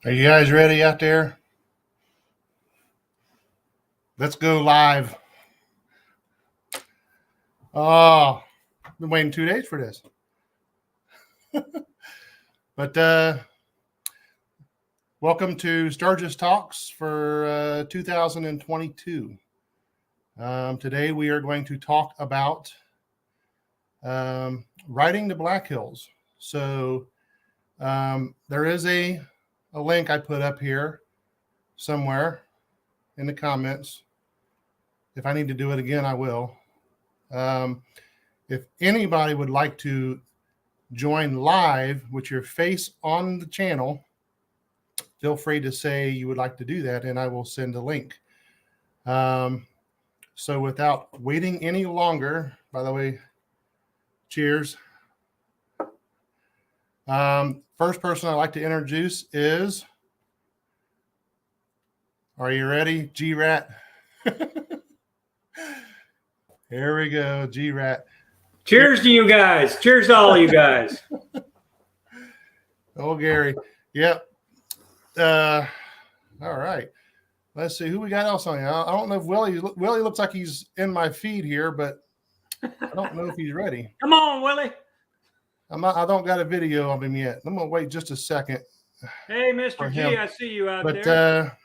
Are you guys ready out there? Let's go live. Oh, I've been waiting 2 days for this. But welcome to Sturgis Talks for 2022. Today we are going to talk about riding the Blackhills. So there is a link I put up here somewhere in the comments. If I need to do it again, I will. If anybody would like to join live with your face on the channel, feel free to say you would like to do that, and I will send a link. So without waiting any longer, by the way, cheers. First person I'd like to introduce is, are you ready? G-Rat. Here we go, G-Rat. Cheers to you guys. Cheers to all you guys. Oh, Gary. Yep. All right. Let's see who we got else on here. I don't know if Willie looks like he's in my feed here, but I don't know if he's ready. Come on, Willie. I don't got a video of him yet. I'm gonna wait just a second. Hey, Mr. G, I see you out there.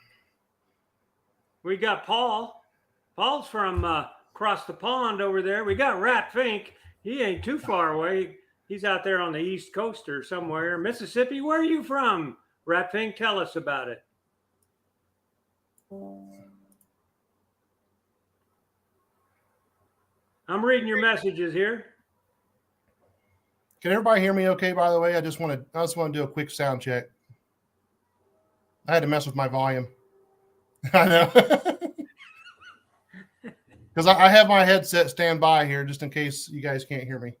We got Paul. Paul's from across the pond over there. We got RAThbun. He ain't too far away. He's out there on the East Coast or somewhere. Mississippi, where are you from? RAThbun, tell us about it. I'm reading your messages here. Can everybody hear me okay, by the way? I just want to do a quick sound check. I had to mess with my volume. I know. Because I have my headset standby here just in case you guys can't hear me.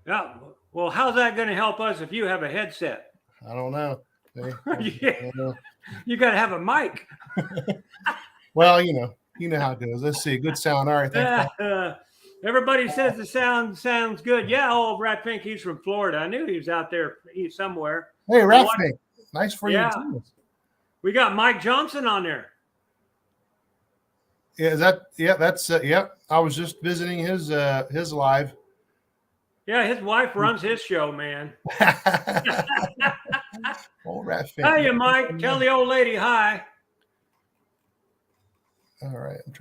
Yeah. Well, how's that going to help us if you have a headset? I don't know. You got to have a mic. Well, you know how it goes. Let's see. Good sound. All right. Thanks. Everybody says the sound sounds good. Yeah, old RAThbun, he's from Florida. I knew he was out there somewhere. Hey, RAThbun, nice for you. We got Mike Johnson on there. Yeah, that's I was just visiting his live. Yeah, his wife runs his show, man. Old RAThbun. Hey, Mike, tell the old lady hi. All right, I'm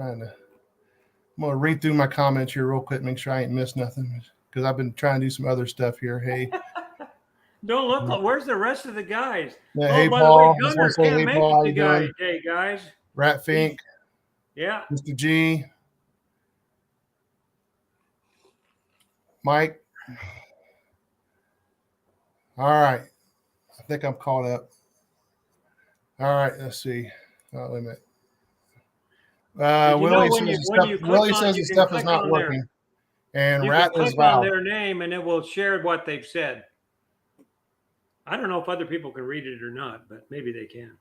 going to read through my comments here real quick, make sure I ain't missed nothing, because I've been trying to do some other stuff here. Hey. Don't look. Where's the rest of the guys? Yeah, hey, Paul. Gunner can't make it today, guys. RAThbun. Yeah. Mr. G. Mike. All right. I think I'm caught up. All right. Let's see. Oh, wait a minute. Willie says the stuff is not working. And Rat is click on their name and it will share what they've said. I don't know if other people can read it or not, but maybe they can.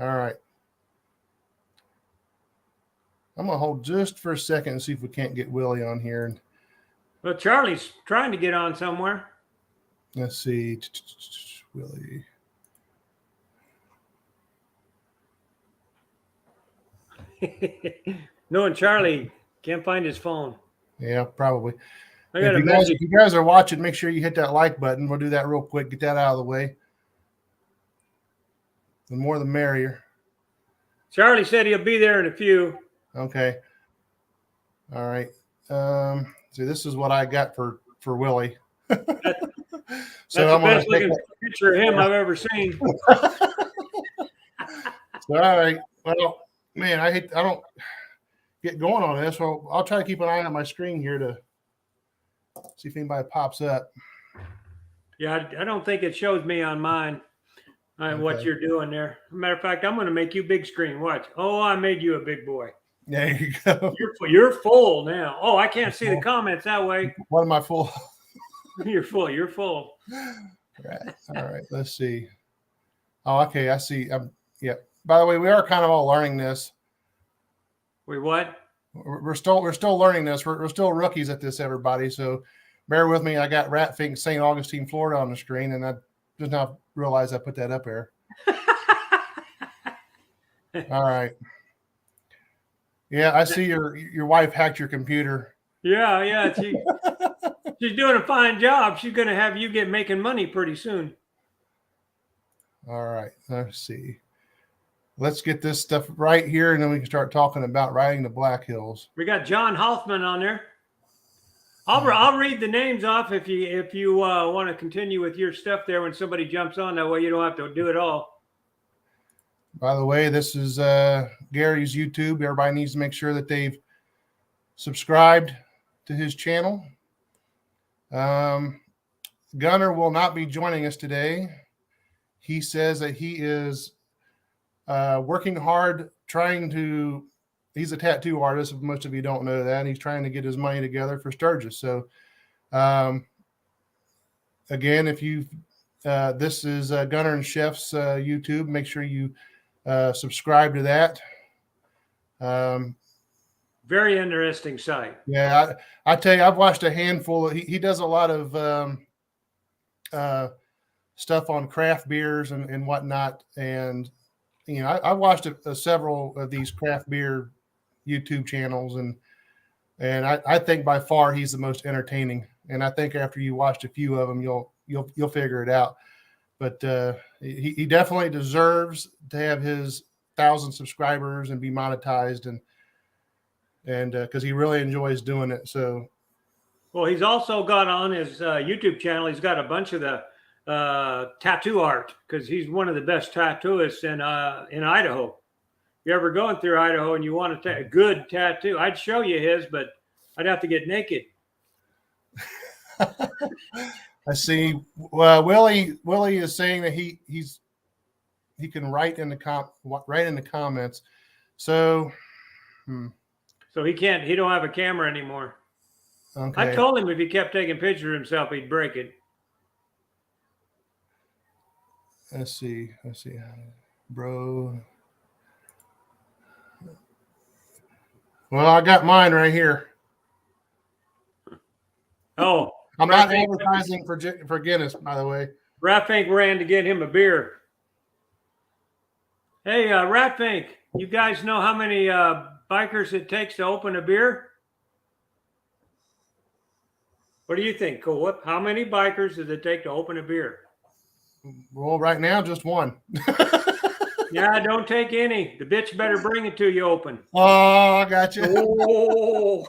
All right. I'm going to hold just for a second and see if we can't get Willie on here. Well, Charlie's trying to get on somewhere. Let's see. Willie. Knowing Charlie can't find his phone. Yeah, probably. If you guys are watching, make sure you hit that like button. We'll do that real quick. Get that out of the way. The more the merrier. Charlie said he'll be there in a few. Okay. All right. See, this is what I got for Willie. That's the best looking picture of him I've ever seen. All right. Well, man, I don't get going on this. So I'll try to keep an eye on my screen here to see if anybody pops up. Yeah, I don't think it shows me on mine what you're doing there. Matter of fact, I'm going to make you big screen. Watch. Oh, I made you a big boy. There you go. You're full now. Oh, I can't see the comments that way. What am I full? You're full. You're full. Right. All right. Let's see. Oh, okay. I see. Yeah. By the way, we are kind of all learning this. Wait, what? We're still learning this. We're still rookies at this, everybody. So bear with me. I got RAThbun St. Augustine, Florida on the screen, and I just now realized I put that up there. All right. Yeah, I see your wife hacked your computer. Yeah. She's doing a fine job. She's going to have you making money pretty soon. All right. Let's see. Let's get this stuff right here, and then we can start talking about riding the Blackhills. We got John Hoffman on there. I'll read the names off if you want to continue with your stuff there when somebody jumps on. That way you don't have to do it all. By the way, this is Gary's YouTube. Everybody needs to make sure that they've subscribed to his channel. Gunner will not be joining us today. He says that he is working hard, he's a tattoo artist, if most of you don't know that, and he's trying to get his money together for Sturgis. So, again, if this is Gunner and Chef's YouTube, make sure you subscribe to that. Very interesting site. Yeah, I tell you, I've watched a handful. He does a lot of stuff on craft beers and whatnot. And, I watched several of these craft beer YouTube channels, and I think by far he's the most entertaining. And I think after you watched a few of them, you'll figure it out. But he definitely deserves to have his 1,000 subscribers and be monetized, and because he really enjoys doing it. So, well, he's also got on his YouTube channel, he's got a bunch of the tattoo art, because he's one of the best tattooists in Idaho. If you're ever going through Idaho and you want a good tattoo, I'd show you his, but I'd have to get naked. I see. Willie is saying that he can write in the comments. So. So he don't have a camera anymore. Okay. I told him if he kept taking pictures of himself, he'd break it. Let's see, bro. Well, I got mine right here. Oh, I'm not advertising for Guinness, by the way. Ratfink ran to get him a beer. Hey, Ratfink, you guys know how many bikers it takes to open a beer? What do you think, Cole? How many bikers does it take to open a beer? Well, right now, just one. Yeah, don't take any. The bitch better bring it to you open. Oh, I got you. Oh,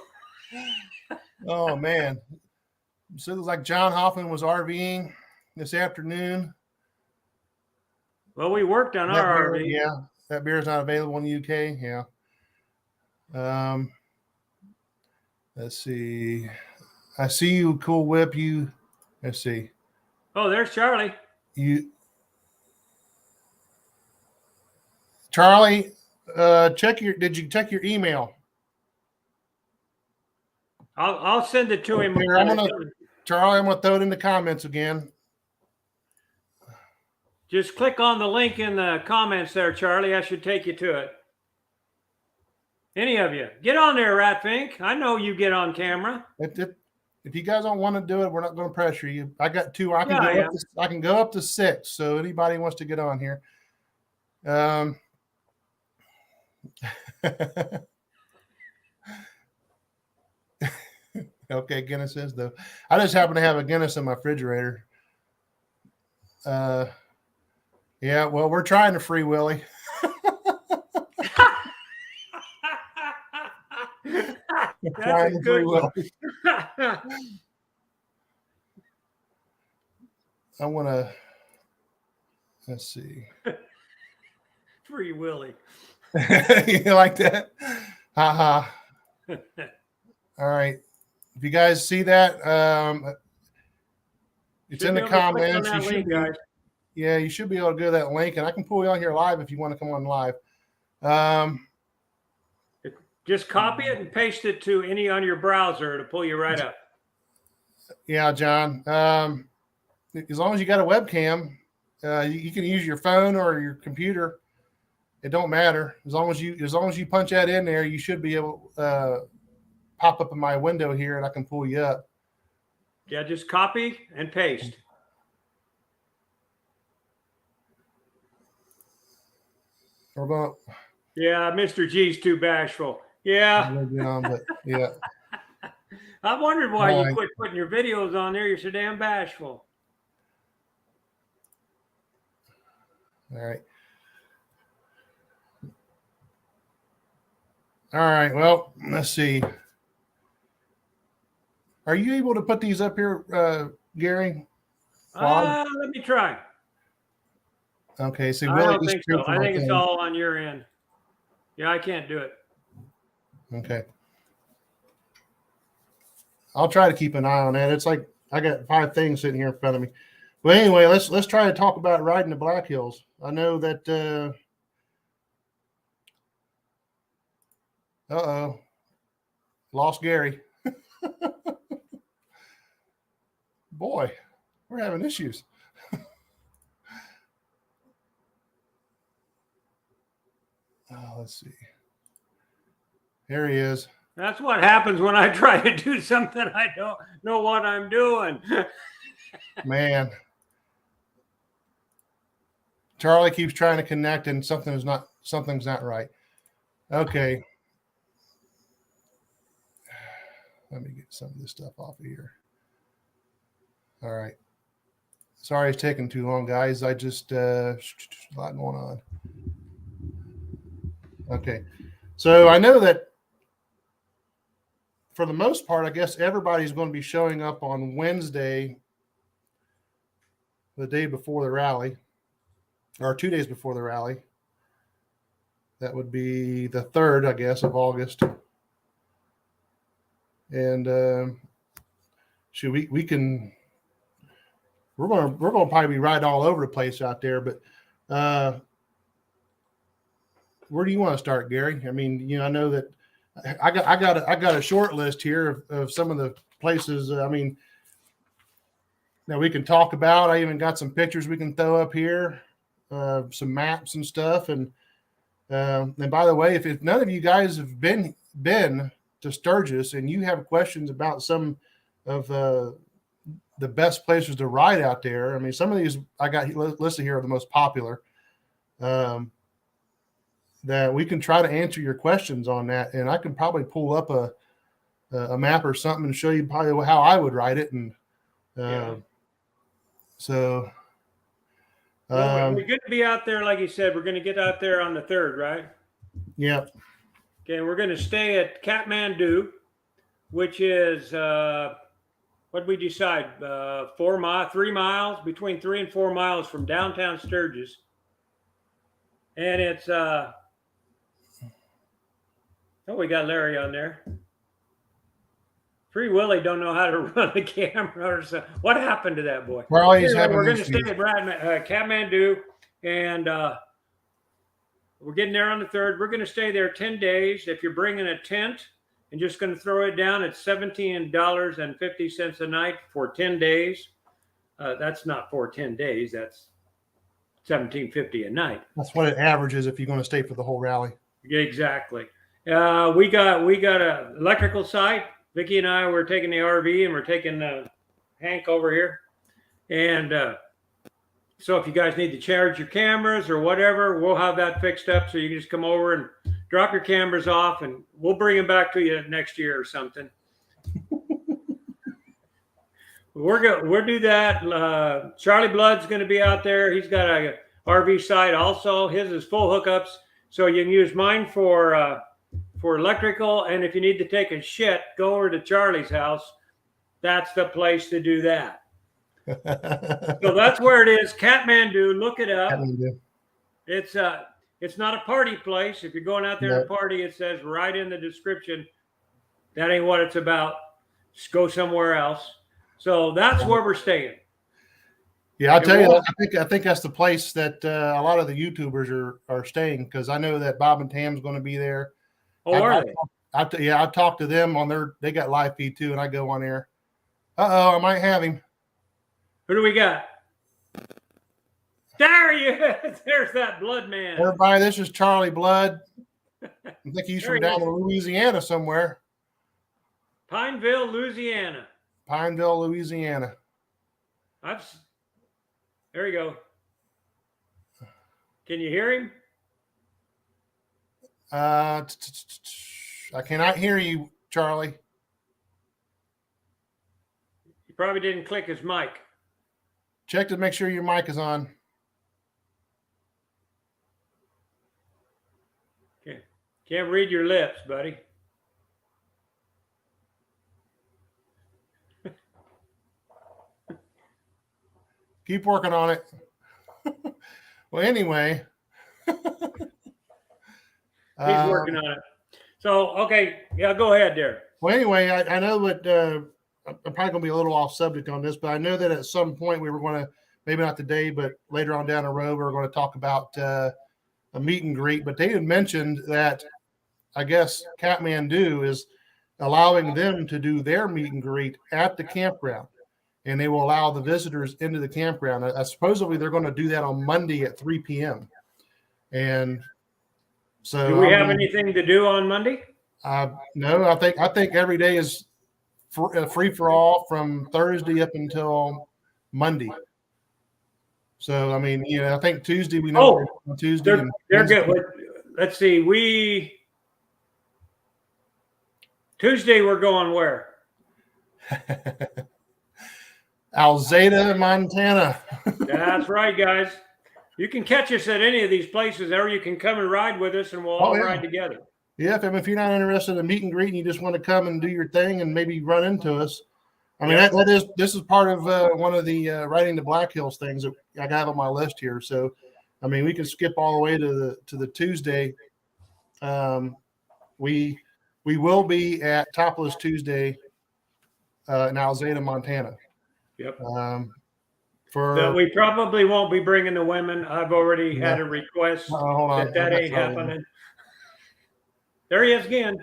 oh man. So it looks like John Hoffman was RVing this afternoon. Well, we worked on our RV. Yeah, that beer is not available in the UK. Yeah. Let's see. I see you, Cool Whip. Let's see. Oh, there's Charlie. Charlie, did you check your email? I'll send it to him. Charlie, I'm gonna throw it in the comments again. Just click on the link in the comments there, Charlie. I should take you to it. Any of you, get on there, Ratfink. I know you get on camera. If you guys don't want to do it, we're not going to pressure you. I got two. I can go up to 6. So anybody wants to get on here. Okay, Guinness is though. I just happen to have a Guinness in my refrigerator. Yeah, well, we're trying to free Willie. That's a good one. I want to. Let's see. Free Willie. You like that? Haha. All right. If you guys see that, it's in the comments. You should be able to go to that link, and I can pull you on here live if you want to come on live. Just copy it and paste it to any on your browser to pull you right up. Yeah, John. As long as you got a webcam, you can use your phone or your computer. It don't matter. As long as you punch that in there, you should be able pop up in my window here, and I can pull you up. Yeah, just copy and paste. We're going. Yeah, Mr. G's too bashful. Yeah. But yeah. I wondered why you quit putting your videos on there. You're so damn bashful. All right. All right. Well, let's see. Are you able to put these up here, Gary? Let me try. Okay. So I don't think so. I think it's all on your end. Yeah, I can't do it. Okay. I'll try to keep an eye on that. It's like I got 5 things sitting here in front of me. But anyway, let's try to talk about riding the Blackhills. I know that. Lost Gary. Boy, we're having issues. Let's see. Here he is. That's what happens when I try to do something I don't know what I'm doing. Man. Charlie keeps trying to connect and something's not right. Okay. Let me get some of this stuff off of here. All right. Sorry it's taking too long, guys. I just a lot going on. Okay. So I know that for the most part, I guess everybody's going to be showing up on Wednesday, the day before the rally, or 2 days before the rally. That would be the 3rd, I guess, of August. And we're gonna probably be riding all over the place out there. But where do you want to start, Gary? I mean, I know that I got a short list here of some of the places. I mean, that we can talk about. I even got some pictures we can throw up here, some maps and stuff. And by the way, if none of you guys have been to Sturgis and you have questions about some of the best places to ride out there, I mean, some of these I got listed here are the most popular. That we can try to answer your questions on that, and I can probably pull up a map or something and show you probably how I would ride it. And so we're going to be out there, like you said. We're going to get out there on the 3rd, right? Yeah. Okay, we're going to stay at Kathmandu, which is what did we decide? 3 miles, between 3 and 4 miles from downtown Sturgis, and it's we got Larry on there. Free Willie don't know how to run the camera or so. What happened to that boy? Well, he's having we're going to stay at Kathmandu, and we're getting there on the 3rd. We're going to stay there 10 days. If you're bringing a tent and just going to throw it down, it's $17.50 a night for 10 days. That's not for 10 days. That's $17.50 a night. That's what it averages if you're going to stay for the whole rally. Exactly. We got a electrical site. Vicki and I were taking the RV, and we're taking Hank over here. And so if you guys need to charge your cameras or whatever, we'll have that fixed up. So you can just come over and drop your cameras off, and we'll bring them back to you next year or something. We'll do that. Charlie Blood's going to be out there. He's got a RV site also. His is full hookups, so you can use mine for electrical. And if you need to take a shit, go over to Charlie's house. That's the place to do that. So that's where it is. Kathmandu. Look it up. Kathmandu. It's not a party place. If you're going out there to party, it says right in the description. That ain't what it's about. Just go somewhere else. So that's where we're staying. Yeah, I'll tell you, I think that's the place that a lot of the YouTubers are staying, because I know that Bob and Tam's going to be there. Oh, are they? I talked to them on they got live feed too, and I go on there. I might have him. Who do we got? There he is. There's that Blood man. Everybody, this is Charlie Blood. I think he's from down in Louisiana somewhere. Pineville, Louisiana. Pineville, Louisiana. There you go. Can you hear him? I cannot hear you, Charlie. He probably didn't click his mic. Check to make sure your mic is on. Okay. Can't read your lips, buddy. Keep working on it. Well, anyway. He's working on it. So, okay. Yeah, go ahead there. Well, anyway, I know what I'm probably going to be a little off subject on this, but I know that at some point we were going to, maybe not today, but later on down the road, we were going to talk about a meet and greet. But they had mentioned that I guess Kathmandu is allowing them to do their meet and greet at the campground, and they will allow the visitors into the campground. Supposedly they're going to do that on Monday at 3 p.m. And so, do we have anything to do on Monday? No, I think every day is free for all from Thursday up until Monday. So I mean, I think Tuesday we know on Tuesday. They're good. Let's see. Tuesday we're going where? Alzada, Montana. That's right, guys. You can catch us at any of these places, or you can come and ride with us, and we'll all ride together. Yeah, if you're not interested in meet and greet and you just want to come and do your thing and maybe run into us, I mean, this is part of one of the riding the Blackhills things that I got on my list here. So, I mean, we can skip all the way to the Tuesday. We will be at Topless Tuesday in Alzada, Montana. Yep. But we probably won't be bringing the women. I've already had a request that ain't happening. There he is again.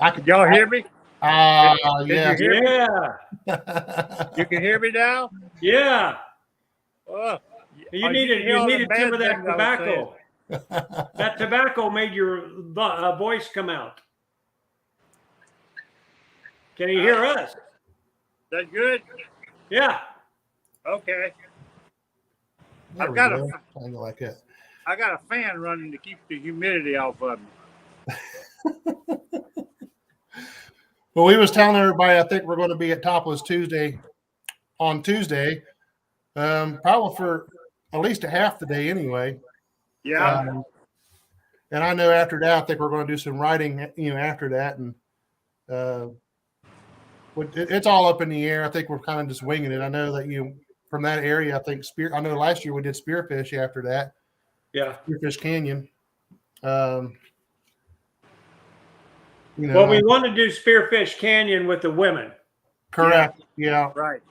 Can y'all hear me? Yeah. You hear me? Yeah. You can hear me now? Yeah. Oh, you needed some of that tobacco. That tobacco made your voice come out. Can you hear us? That good? Yeah. Okay. I like it. I got a fan running to keep the humidity off of me. Well, we was telling everybody, I think we're going to be at Topless Tuesday on Tuesday, probably for at least a half the day anyway. Yeah. And I know after that, I think we're going to do some riding, after that. And it's all up in the air. I think we're kind of just winging it. I know that, from that area, I think I know last year we did Spearfish after that. Yeah. Spearfish Canyon. We want to do Spearfish Canyon with the women. Correct. Yeah. Right.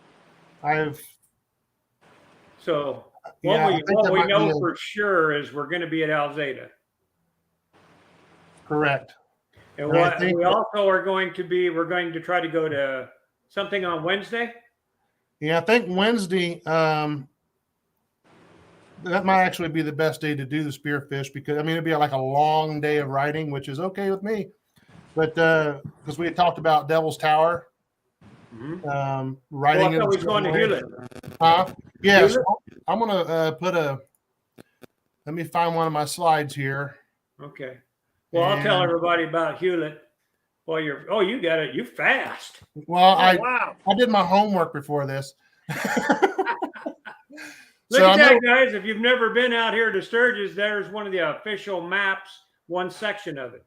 So what we know for sure is we're going to be at Alzada. Correct. And we also are going to try to go to something on Wednesday. Yeah, I think Wednesday, that might actually be the best day to do the Spearfish because, it'd be like a long day of riding, which is okay with me. But because we had talked about Devil's Tower, riding. I thought we was going to Hewlett. Yes, so I'm going to let me find one of my slides here. Okay. Well, I'll tell everybody about Hewlett. Well, you got it. You fast. Well, I did my homework before this. Look at that, guys. If you've never been out here to Sturgis, there's one of the official maps, one section of it.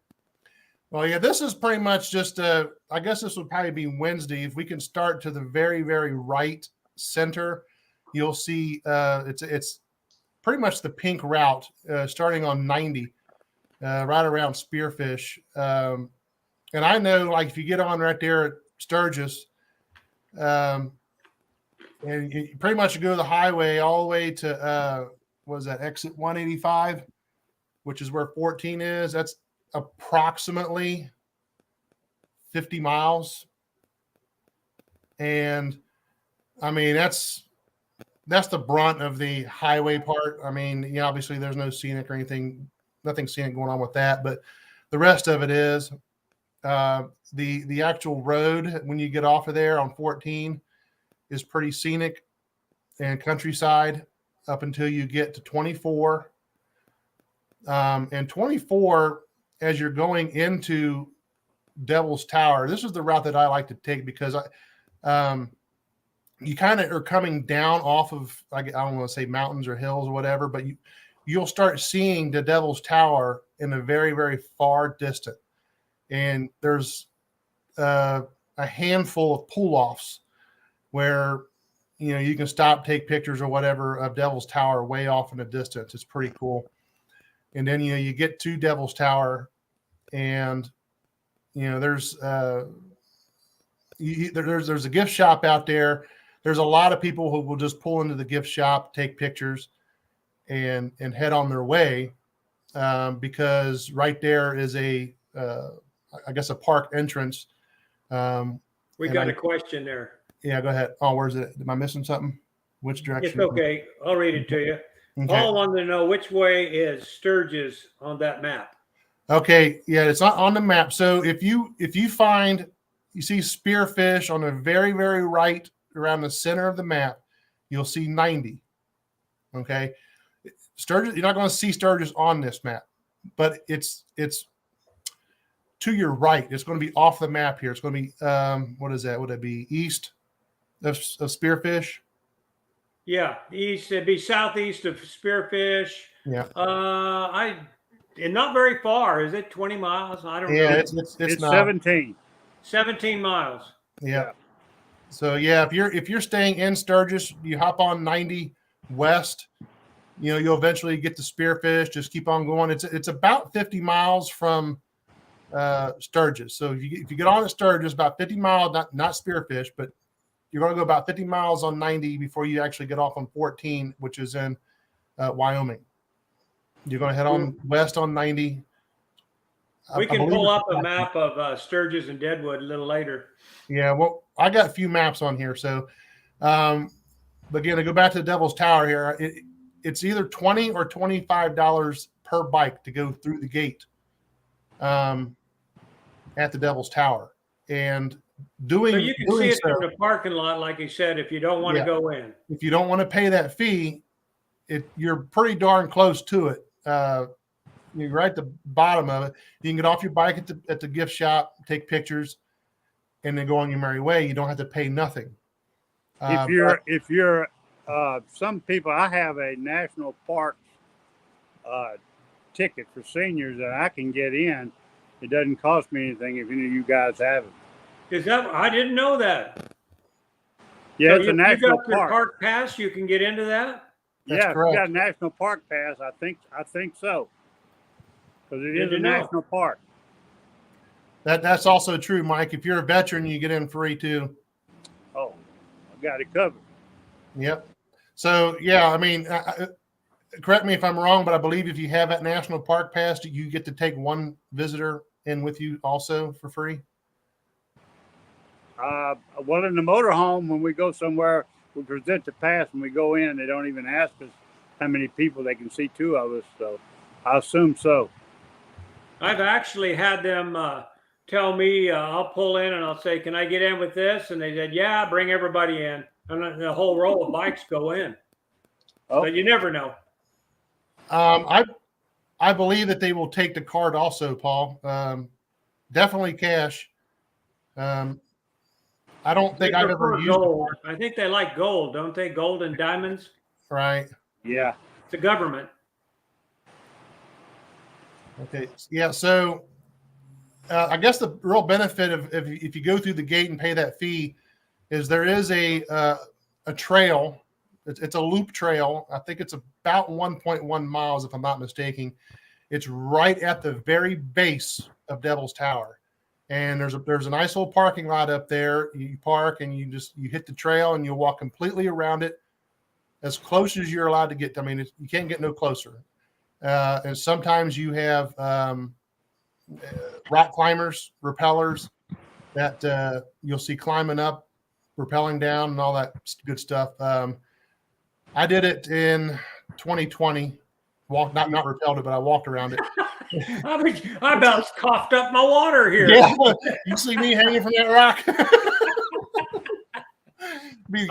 Well, yeah, this is pretty much just I guess this would probably be Wednesday. If we can start to the very, very right center, you'll see it's pretty much the pink route starting on 90, right around Spearfish. And I know, like, if you get on right there at Sturgis, and you pretty much go the highway all the way to exit 185, which is where 14 is. That's approximately 50 miles. And that's the brunt of the highway part. Obviously there's no scenic or nothing scenic going on with that, but the rest of it is the actual road when you get off of there on 14 is pretty scenic and countryside up until you get to 24. And 24, as you're going into Devil's Tower, this is the route that I like to take because you kind of are coming down off of, I don't want to say mountains or hills or whatever, but you'll start seeing the Devil's Tower in a very, very far distant. And there's a handful of pull-offs where, you can stop, take pictures or whatever of Devil's Tower way off in the distance. It's pretty cool. And then, you get to Devil's Tower and, there's a gift shop out there. There's a lot of people who will just pull into the gift shop, take pictures, and head on their way because right there is I guess a park entrance. We got a question there. Yeah, go ahead. Oh, where's it? Am I missing something? Which direction? It's okay. I'll read it to you. Okay. Paul wanted to know which way is Sturgis on that map. Okay, yeah, it's not on the map. So if you see spearfish on the very, very right around the center of the map, you'll see 90. Okay. Sturgis, you're not going to see Sturgis on this map, but it's to your right. It's going to be off the map here. It's going to be what is that? Would it be east of Spearfish? Yeah, east. It'd be southeast of Spearfish. Yeah. And not very far. Is it 20 miles? I don't know. Yeah, it's not. 17. 17 miles. Yeah. So yeah, if you're staying in Sturgis, you hop on 90 west. You'll eventually get to Spearfish. Just keep on going. It's about 50 miles from Sturgis. So if you get on at Sturgis, about 50 miles, not Spearfish, but you're going to go about 50 miles on 90 before you actually get off on 14, which is in Wyoming. You're going to head on west on 90. We can pull up a map of Sturgis and Deadwood a little later. Yeah, well, I got a few maps on here. So, but again, to go back to the Devil's Tower here, it's either $20 or $25 per bike to go through the gate at the Devil's Tower. And so you can see it from the parking lot, like you said, if you don't want to go in. If you don't want to pay that fee, you're pretty darn close to it. You're right at the bottom of it. You can get off your bike at the gift shop, take pictures, and then go on your merry way. You don't have to pay nothing. If you're some people, I have a national park ticket for seniors that I can get in. It doesn't cost me anything if any of you guys have it. Is that? I didn't know that. Yeah, so it's a national park. You got your park pass. You can get into that. That's yeah, correct. If you got a national park pass, I think so, because it is a national park. That's also true, Mike. If you're a veteran, you get in free too. Oh, I got it covered. Yep. So yeah, I mean, correct me if I'm wrong, but I believe if you have that national park pass, you get to take one visitor in with you also for free. Well, in the motorhome, when we go somewhere, we present the pass when we go in. They don't even ask us how many people. They can see two of us, so I assume so. I've actually had them tell me, I'll pull in and I'll say, can I get in with this? And they said, yeah, bring everybody in. And the whole row of bikes go in. Oh. But you never know. I believe that they will take the card also, Paul. Definitely cash. I don't think I've ever used gold. I think they like gold, don't they? Gold and diamonds. Right. Yeah. It's a government. Okay. Yeah. So I guess the real benefit of if you go through the gate and pay that fee is there is a trail. It's a loop trail. I think it's about 1.1 miles, if I'm not mistaken. It's right at the very base of Devil's Tower. And there's a nice little parking lot up there. You park and you hit the trail and you'll walk completely around it as close as you're allowed to get. I mean, you can't get no closer. And sometimes you have rock climbers, rappellers that you'll see climbing up, rappelling down, and all that good stuff. I did it in 2020. Not rappelled it, but I walked around it. I about coughed up my water here. Yeah, you see me hanging from that rock.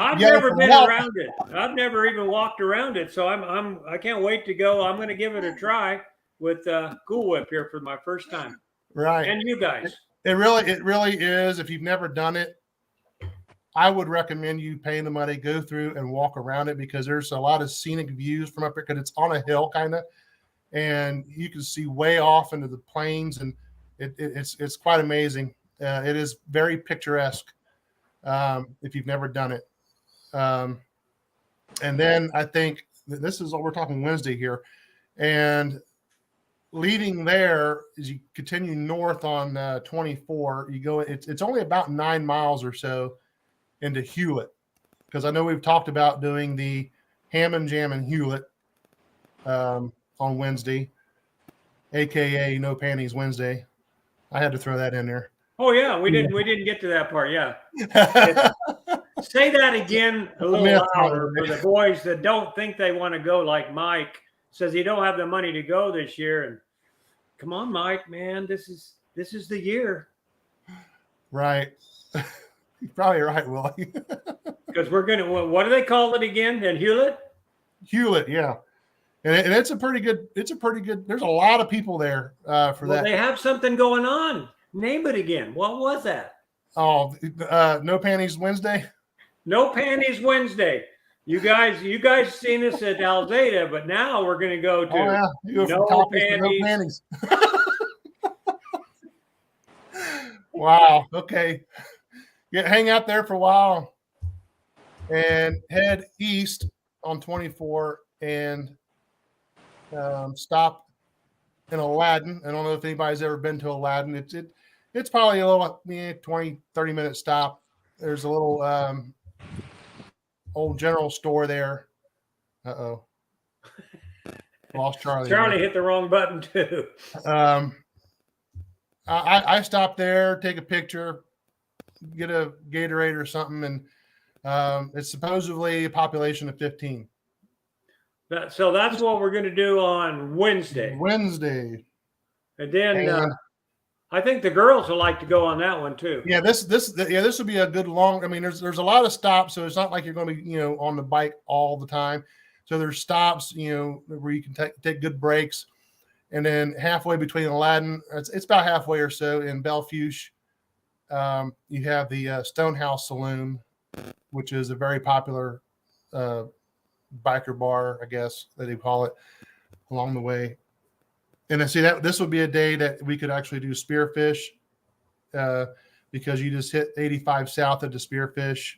I've never been around it. I've never even walked around it, so I can't wait to go. I'm going to give it a try. with Cool Whip here for my first time. Right. And you guys. It really is. If you've never done it, I would recommend you paying the money, go through and walk around it, because there's a lot of scenic views from up here, because it's on a hill kind of, and you can see way off into the plains, and it's quite amazing. It is very picturesque if you've never done it. And then I think this is what we're talking Wednesday here, and leaving there, as you continue north on 24, you go. It's only about 9 miles or so into Hewlett, because I know we've talked about doing the Ham and Jam in Hewlett on Wednesday, aka No Panties Wednesday. I had to throw that in there. Oh yeah, we didn't get to that part. Yeah. Say that again a little louder for the boys that don't think they want to go. Like Mike says, he don't have the money to go this year. And come on, Mike, man, this is the year. Right. You're probably right, Willie. Because we're gonna. What do they call it again? In Hewlett. Hewlett, yeah. And it's a pretty good. There's a lot of people there for that. They have something going on. Name it again. What was that? Oh, No Panties Wednesday. No Panties Wednesday. You guys seen us at Alzada, but now we're going to go to No Panties. Wow. Okay. Hang out there for a while and head east on 24 and stop in Aladdin. I don't know if anybody's ever been to Aladdin. It's probably a little 20, 30-minute stop. There's a little old general store there. Uh-oh. Lost Charlie. Charlie hit the wrong button too. I stopped there, take a picture, get a Gatorade or something, and it's supposedly a population of 15. So that's what we're going to do on Wednesday. And then I think the girls will like to go on that one too. Yeah, this will be a good long. I mean, there's a lot of stops, so it's not like you're going to be on the bike all the time. So there's stops where you can take good breaks, and then halfway between Aladdin, it's about halfway or so in Belfuge. You have the Stonehouse Saloon, which is a very popular biker bar, I guess that they call it, along the way. And I see that this would be a day that we could actually do Spearfish, because you just hit 85 south of the Spearfish,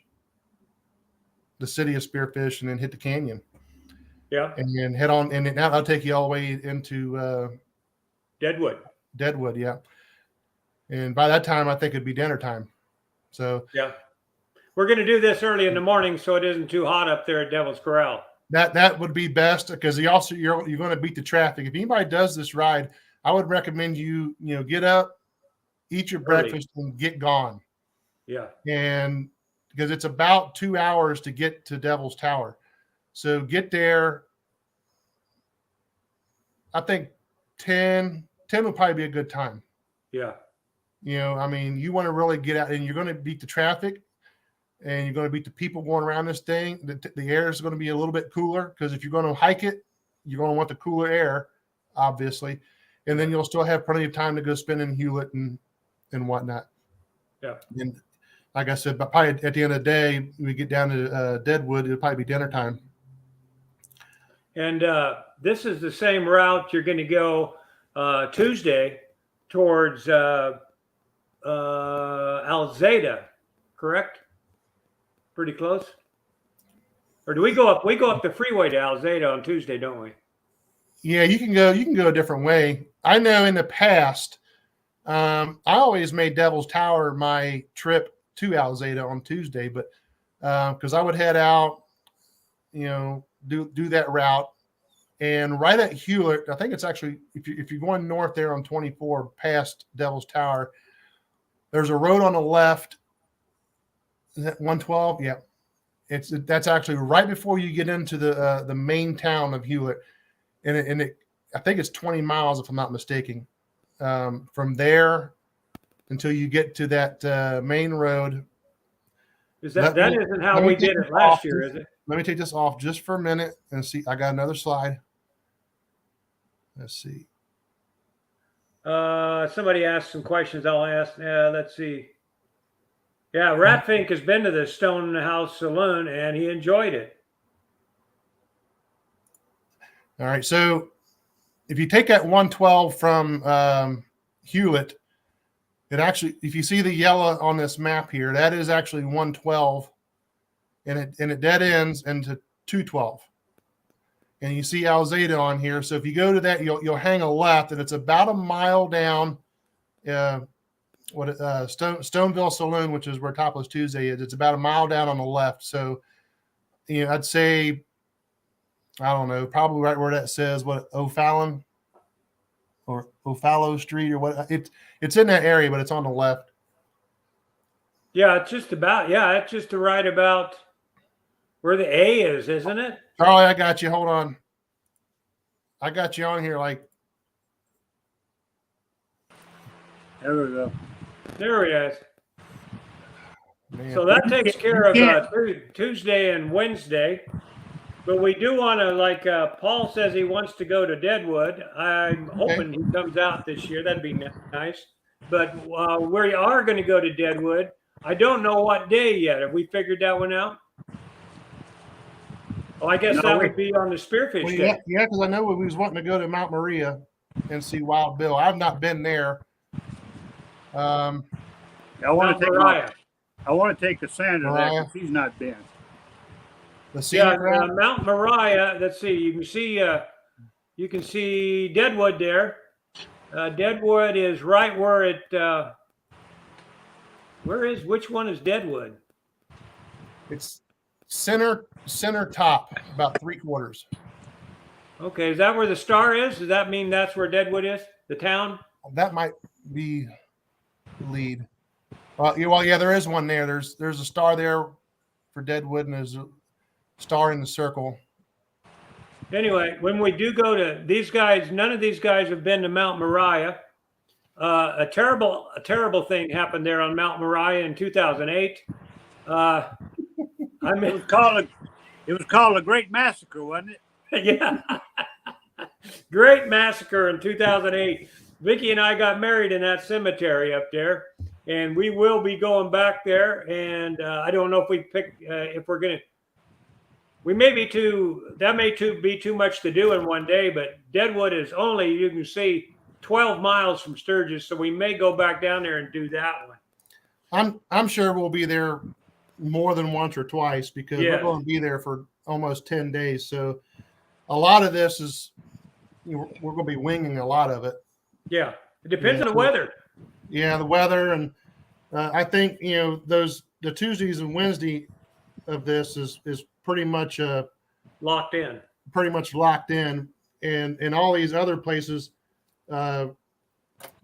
the city of Spearfish, and then hit the canyon. Yeah. And then head on, and that'll take you all the way into Deadwood, yeah. And by that time, I think it'd be dinner time. So yeah, we're going to do this early in the morning so it isn't too hot up there at Devil's Corral. That would be best, because you're going to beat the traffic. If anybody does this ride, I would recommend you get up, eat your breakfast, and get gone. Yeah. And because it's about 2 hours to get to Devil's Tower. So get there. I think 10 would probably be a good time. Yeah. I mean, you want to really get out, and you're going to beat the traffic, and you're going to beat the people going around this thing. The air is going to be a little bit cooler, because if you're going to hike it, you're going to want the cooler air, obviously. And then you'll still have plenty of time to go spin in Hewlett and whatnot. Yeah. And like I said, but probably at the end of the day, we get down to Deadwood, it'll probably be dinner time. And this is the same route you're going to go Tuesday towards Alzada, correct? Pretty close. Or do we go up? We go up the freeway to Alzada on Tuesday, don't we? Yeah, you can go a different way. I know in the past, I always made Devil's Tower my trip to Alzada on Tuesday, but because I would head out, do that route, and right at Hewlett, I think it's actually if you're going north there on 24 past Devil's Tower, there's a road on the left. Is that 112? Yeah, that's actually right before you get into the main town of Hewlett, and I think it's 20 miles if I'm not mistaken. From there until you get to that main road. That isn't how we did it last year, is it? Let me take this off just for a minute and see. I got another slide. Let's see. Somebody asked some questions. I'll ask. Let's see. Yeah, RAThbun has been to the Stonehouse Saloon and he enjoyed it. All right. So if you take that 112 from Hewlett, it actually, if you see the yellow on this map here, that is actually 112, and it dead ends into 212. And you see Alzada on here. So if you go to that, you'll hang a left, and it's about a mile down. Stoneville Saloon, which is where Topless Tuesday is. It's about a mile down on the left. So, I'd say, I don't know, probably right where that says what O'Fallon or O'Fallow Street or what. It's in that area, but it's on the left. Yeah, it's just right about where the A is, isn't it? Charlie, I got you. Hold on. I got you on here. Like, there we go. There he is. Man. So that takes care of Tuesday and Wednesday. But we do want to, like Paul says, he wants to go to Deadwood. I'm hoping he comes out this year. That'd be nice. But we are going to go to Deadwood. I don't know what day yet. Have we figured that one out? Oh, I guess that would be on the Spearfish Day. Yeah, because I know we was wanting to go to Mount Maria and see Wild Bill. I've not been there. I want to take Cassandra there because he's not been. Mount Maria. Let's see. You can see Deadwood there. Deadwood is right where it. Which one is Deadwood? It's center top, about 3/4. Okay, is that where the star is? Does that mean that's where Deadwood is? The town? That might be lead. Well, yeah, there is one there. There's a star there for Deadwood, and there's a star in the circle. Anyway, when we do go to these guys, none of these guys have been to Mount Moriah. A terrible thing happened there on Mount Moriah in 2008. It was called a Great Massacre, wasn't it? Yeah. Great massacre in 2008. Vicki and I got married in that cemetery up there, and we will be going back there. And I don't know if we pick if we're gonna. We may be be too much to do in one day, but Deadwood is only, you can see, 12 miles from Sturgis, so we may go back down there and do that one. I'm sure we'll be there more than once or twice because we're going to be there for almost 10 days. So a lot of this is we're going to be winging a lot of it. Yeah, it depends on the weather. Yeah, the weather, and I think the Tuesdays and Wednesday of this is pretty much locked in. Pretty much locked in, and all these other places that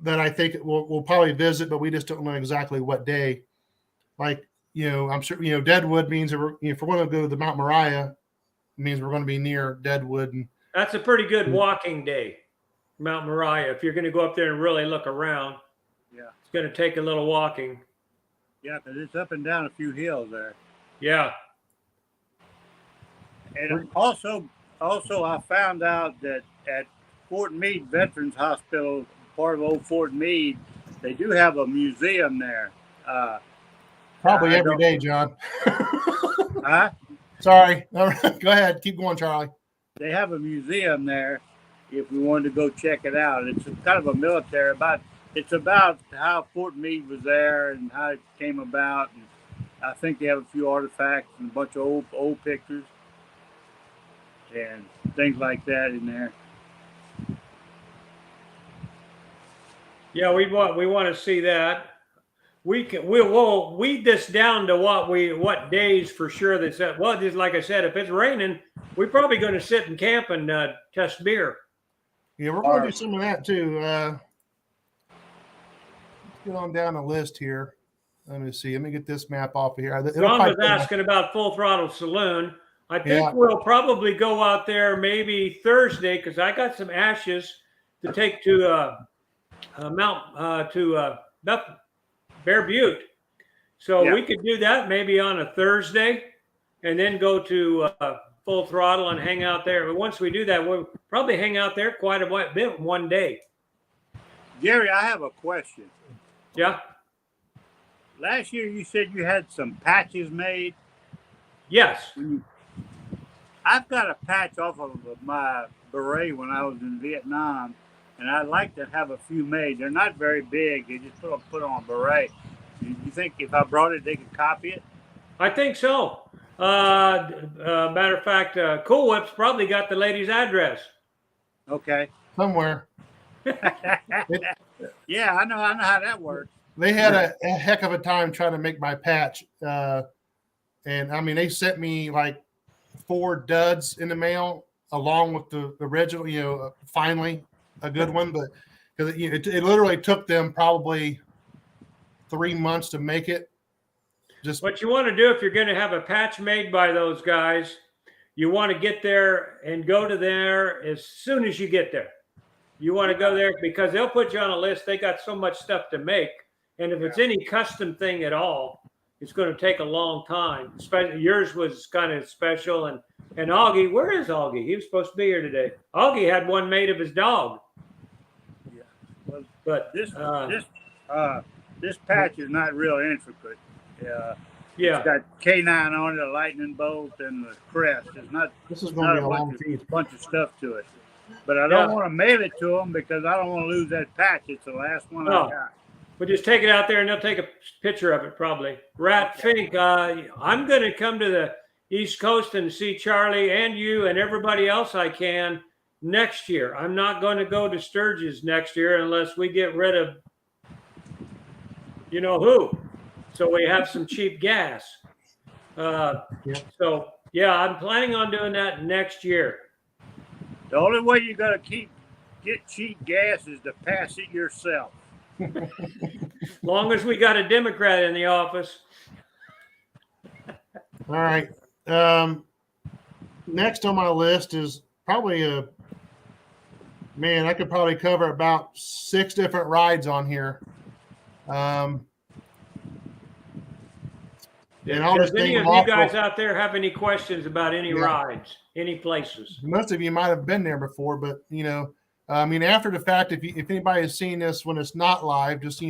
I think we'll probably visit, but we just don't know exactly what day. Like I'm sure Deadwood means that if we're going to go to the Mount Moriah, it means we're going to be near Deadwood, and that's a pretty good walking day. Mount Moriah, if you're going to go up there and really look around, it's going to take a little walking. Yeah, because it's up and down a few hills there. Yeah. And also I found out that at Fort Meade Veterans Hospital, part of old Fort Meade, they do have a museum there. Probably every day, John. Huh? Sorry. All right. Go ahead. Keep going, Charlie. They have a museum there if we wanted to go check it out. It's kind of a military it's about how Fort Meade was there and how it came about. And I think they have a few artifacts and a bunch of old pictures and things like that in there. Yeah, we want to see that. We'll weed this down to what days for sure that's at. Well, just like I said, if it's raining, we're probably going to sit and camp and test beer. Yeah, we're going to do some of that too. Let's get on down the list here. Let me see. Let me get this map off of here. John was asking about Full Throttle Saloon. I think we'll probably go out there maybe Thursday because I got some ashes to take to Bear Butte. So we could do that maybe on a Thursday and then go to Full Throttle and hang out there. But once we do that, we'll probably hang out there quite a bit one day. Gary, I have a question. Yeah. Last year you said you had some patches made. Yes. I've got a patch off of my beret when I was in Vietnam, and I'd like to have a few made. They're not very big. They just put on a beret. You think if I brought it, they could copy it? I think so. Matter of fact, Cool Whip's probably got the lady's address. Okay. Somewhere. Yeah, I know how that works. They had a heck of a time trying to make my patch. And I mean, they sent me like 4 duds in the mail along with the original, finally a good one. But because it literally took them probably 3 months to make it. Just what you want to do if you're going to have a patch made by those guys, you want to get there and go to there as soon as you get there. You want to go there because they'll put you on a list. They got so much stuff to make. And if it's any custom thing at all, it's going to take a long time. Especially yours was kind of special. And Augie, where is Augie? He was supposed to be here today. Augie had one made of his dog. Yeah. Well, but this patch is not real intricate. Yeah. It's got K9 on it, a lightning bolt, and the crest. It's not. This is going to be a long piece. Bunch of stuff to it. But I don't want to mail it to them because I don't want to lose that patch. It's the last one I got. We'll just take it out there and they'll take a picture of it probably. Rat Fink, I'm going to come to the East Coast and see Charlie and you and everybody else I can next year. I'm not going to go to Sturgis next year unless we get rid of you know who. So we have some cheap gas. So, yeah, I'm planning on doing that next year. The only way you're going to get cheap gas is to pass it yourself. Long as we got a Democrat in the office. All right. Next on my list is probably I could probably cover about 6 different rides on here. Does any of you guys out there have any questions about any rides, any places? Most of you might have been there before, but after the fact, if anybody has seen this when it's not live, just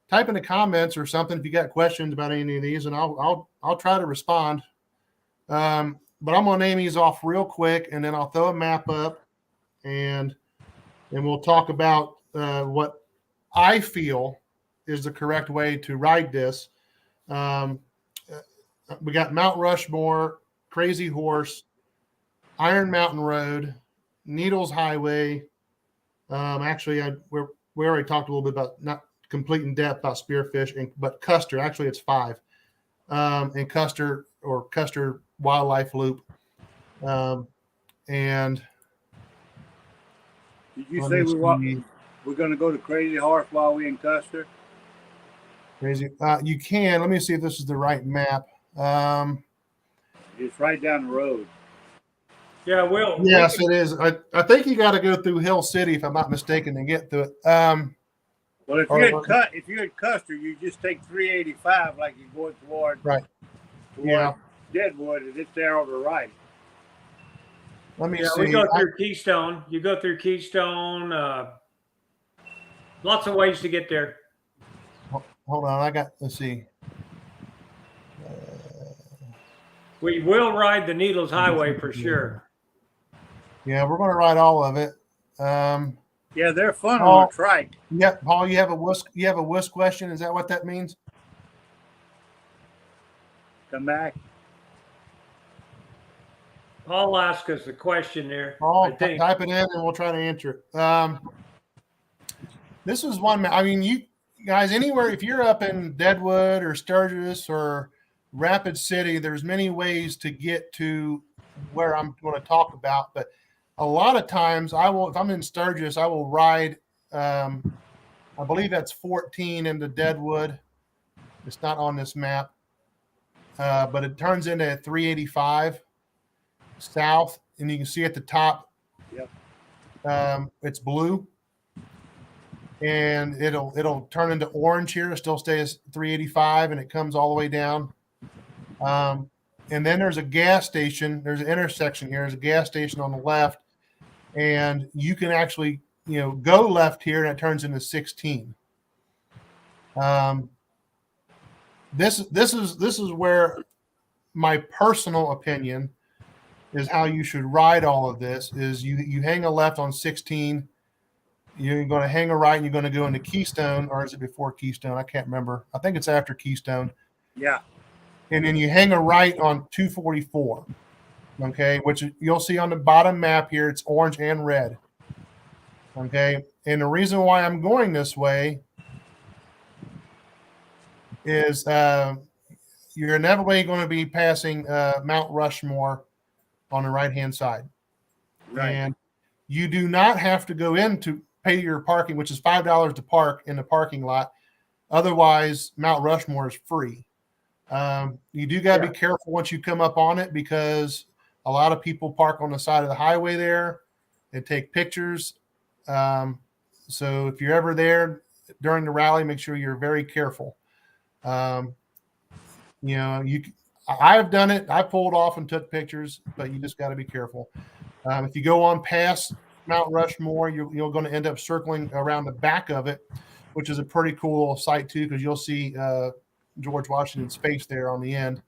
type in the comments or something if you got questions about any of these, and I'll try to respond. But I'm gonna name these off real quick, and then I'll throw a map up, and we'll talk about what I feel is the correct way to ride this. We got Mount Rushmore, Crazy Horse, Iron Mountain Road, Needles Highway. We already talked a little bit about not complete in depth about Spearfish, but Custer. Actually, it's 5, and Custer Wildlife Loop. And did you say we're going to go to Crazy Horse while we're in Custer? Crazy. You can. Let me see if this is the right map. It's right down the road. Yeah, Yes, it is. I think you got to go through Hill City, if I'm not mistaken, to get to it. Well, if you're at Custer, you just take 385 like you're going toward Deadwood, and it's there on the right. Let me see. We go through Keystone. You go through Keystone. Lots of ways to get there. Hold on, let's see. We will ride the Needles Highway for sure. Yeah, we're going to ride all of it. Yeah, they're fun on a trike. Yeah, Paul, you have a WUS question? Is that what that means? Come back. Paul asked us a question there. Paul, type it in and we'll try to answer it. This is one. I mean, you guys, anywhere, if you're up in Deadwood or Sturgis or Rapid City, there's many ways to get to where I'm going to talk about. But a lot of times if I'm in Sturgis, I will ride, I believe that's 14 into Deadwood. It's not on this map, but it turns into 385 south, and you can see at the top, it's blue. And it'll turn into orange here. It still stays 385, and it comes all the way down. And then there's a gas station. There's an intersection here. There's a gas station on the left, and you can actually go left here and it turns into 16. This is where my personal opinion is how you should ride all of this is you hang a left on 16. You're going to hang a right and you're going to go into Keystone, or is it before Keystone? I can't remember. I think it's after Keystone. Yeah. And then you hang a right on 244, okay, which you'll see on the bottom map here. It's orange and red, okay. And the reason why I'm going this way is you're inevitably going to be passing Mount Rushmore on the right-hand side. Right. And you do not have to go in to pay your parking, which is $5 to park in the parking lot. Otherwise, Mount Rushmore is free. You do got to be careful once you come up on it because a lot of people park on the side of the highway there and take pictures. So if you're ever there during the rally, make sure you're very careful. I've done it. I pulled off and took pictures, but you just got to be careful. If you go on past Mount Rushmore, you're going to end up circling around the back of it, which is a pretty cool sight too, because you'll see George Washington's face there on the end.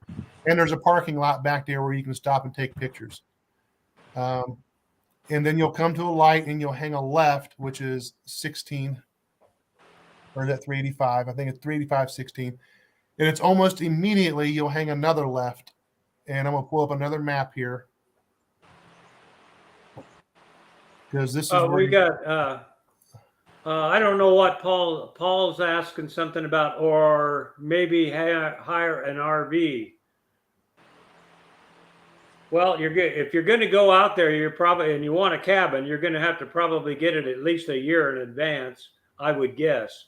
And there's a parking lot back there where you can stop and take pictures. And then you'll come to a light and you'll hang a left, which is 16. Or is that 385? I think it's 385, 16. And it's almost immediately you'll hang another left. And I'm going to pull up another map here. Because this is where we got I don't know what Paul's asking something about, or maybe hire an RV. Well, if you're going to go out there, and you want a cabin, you're going to have to probably get it at least a year in advance, I would guess.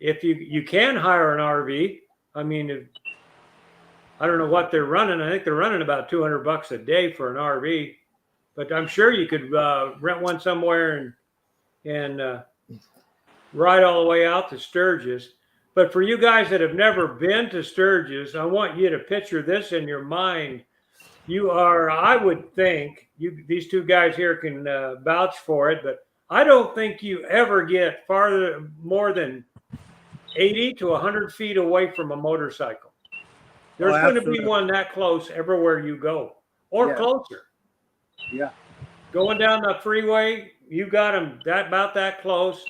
If you can hire an RV, I mean, I don't know what they're running. I think they're running about $200 a day for an RV, but I'm sure you could rent one somewhere and ride all the way out to Sturgis. But for you guys that have never been to Sturgis, I want you to picture this in your mind. You are, I would think, these two guys here can vouch for it, but I don't think you ever get more than 80 to 100 feet away from a motorcycle. There's going to be one that close everywhere you go, or closer. Yeah. Going down the freeway, you got them about that close,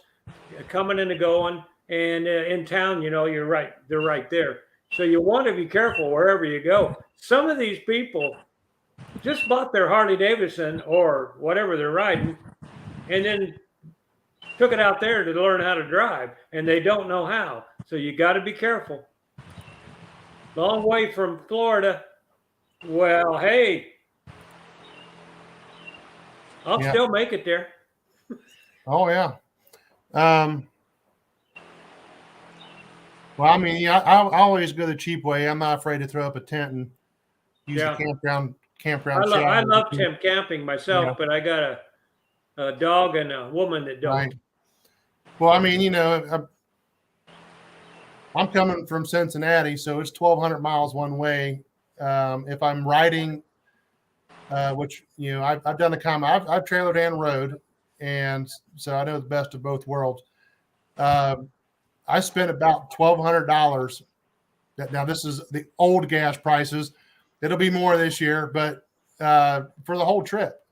coming and going. And in town, you're right. They're right there. So you want to be careful wherever you go. Some of these people just bought their Harley Davidson or whatever they're riding, and then took it out there to learn how to drive, and they don't know how. So you got to be careful. Long way from Florida. Well, hey, I'll still make it there. Oh, yeah. Well, I mean, I always go the cheap way. I'm not afraid to throw up a tent and use a campground. I love tent camping myself, but I got a dog and a woman that don't. Right. Well, I mean, I'm coming from Cincinnati, so it's 1,200 miles one way. If I'm riding, which I've done I've trailered and rode, and so I know the best of both worlds. I spent about $1,200. Now this is the old gas prices. It'll be more this year, but for the whole trip.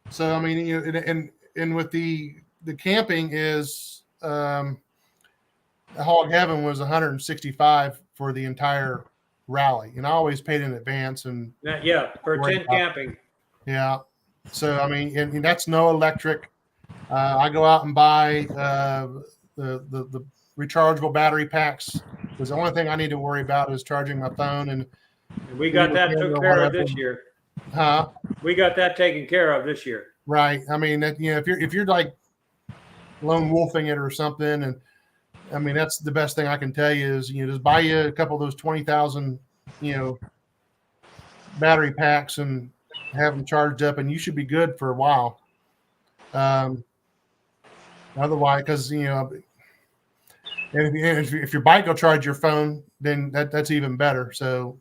So I mean, and with the camping is Hog Heaven was $165 for the entire rally, and I always paid in advance. And for tent camping. Yeah. So I mean, and that's no electric. I go out and buy the rechargeable battery packs, because the only thing I need to worry about is charging my phone. And we got that took care of this year. Huh? We got that taken care of this year. Right. I mean, if you're like lone wolfing it or something, and I mean, that's the best thing I can tell you is just buy you a couple of those 20,000 battery packs and have them charged up, and you should be good for a while. Otherwise, because if your bike will charge your phone, then that's even better. So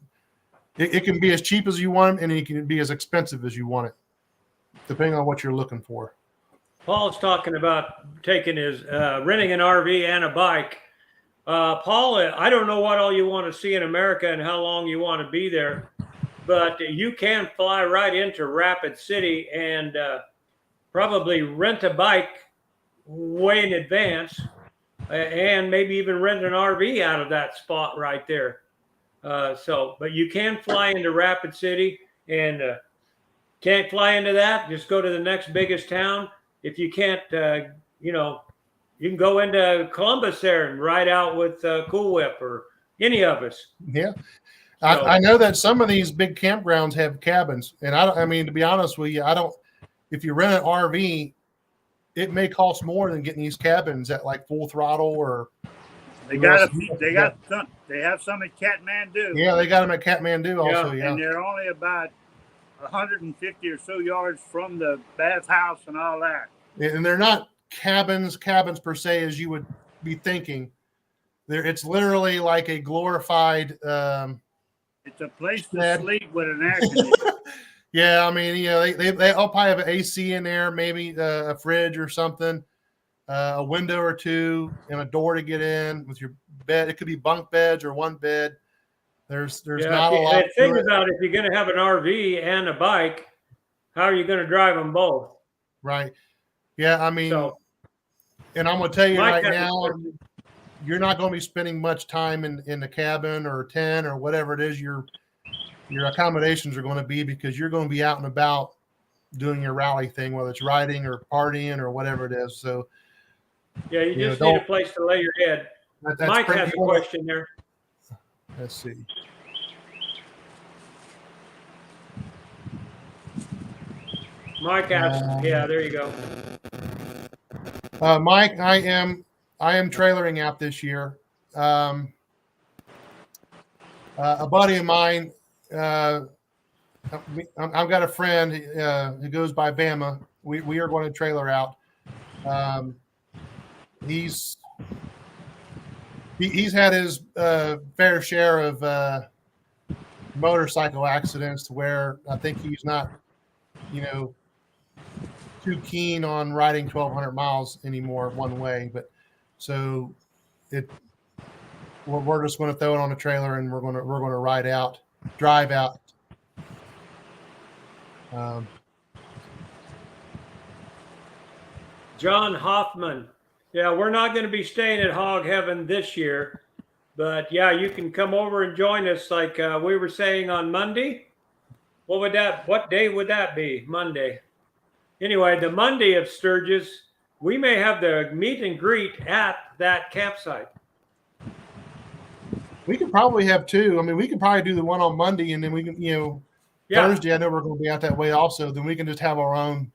it can be as cheap as you want, and it can be as expensive as you want it, depending on what you're looking for. Paul's talking about taking his renting an RV and a bike. Paul, I don't know what all you want to see in America and how long you want to be there, but you can fly right into Rapid City and probably rent a bike way in advance, and maybe even rent an RV out of that spot right there. But you can fly into Rapid City, and can't fly into that, just go to the next biggest town. If you can't, you can go into Columbus there and ride out with Cool Whip or any of us. Yeah. So, I know that some of these big campgrounds have cabins, and I mean, to be honest with you, if you rent an RV, it may cost more than getting these cabins at like Full Throttle or. They have some at Kathmandu. Yeah, they got them at Kathmandu also. Yeah, and they're only about 150 or so yards from the bathhouse and all that. And they're not cabins per se as you would be thinking. It's literally like a glorified. It's a place to sleep with an air conditioner. Yeah, I mean, they'll probably have an AC in there, maybe a fridge or something, a window or two, and a door to get in with your bed. It could be bunk beds or one bed. There's not a lot. Think about if you're going to have an RV and a bike, how are you going to drive them both? Right. Yeah, I mean, and I'm going to tell you right now, you're not going to be spending much time in the cabin or tent or whatever it is your accommodations are going to be, because you're going to be out and about doing your rally thing, whether it's riding or partying or whatever it is. So, yeah, you just need a place to lay your head. Mike has a question there. Let's see. Mike asked, yeah, there you go. Mike, I am trailering out this year. A buddy of mine, I've got a friend who goes by Bama. We are going to trailer out. He's had his fair share of motorcycle accidents where I think he's not, too keen on riding 1,200 miles anymore one way. But so we're just going to throw it on a trailer and we're going to drive out. John Hoffman. Yeah, we're not going to be staying at Hog Heaven this year, but yeah, you can come over and join us like we were saying on Monday. What day would that be? Monday. Anyway, the Monday of Sturgis, we may have the meet and greet at that campsite. We could probably have two. I mean, we could probably do the one on Monday, and then we can, Thursday, I know we're going to be out that way also. Then we can just have our own,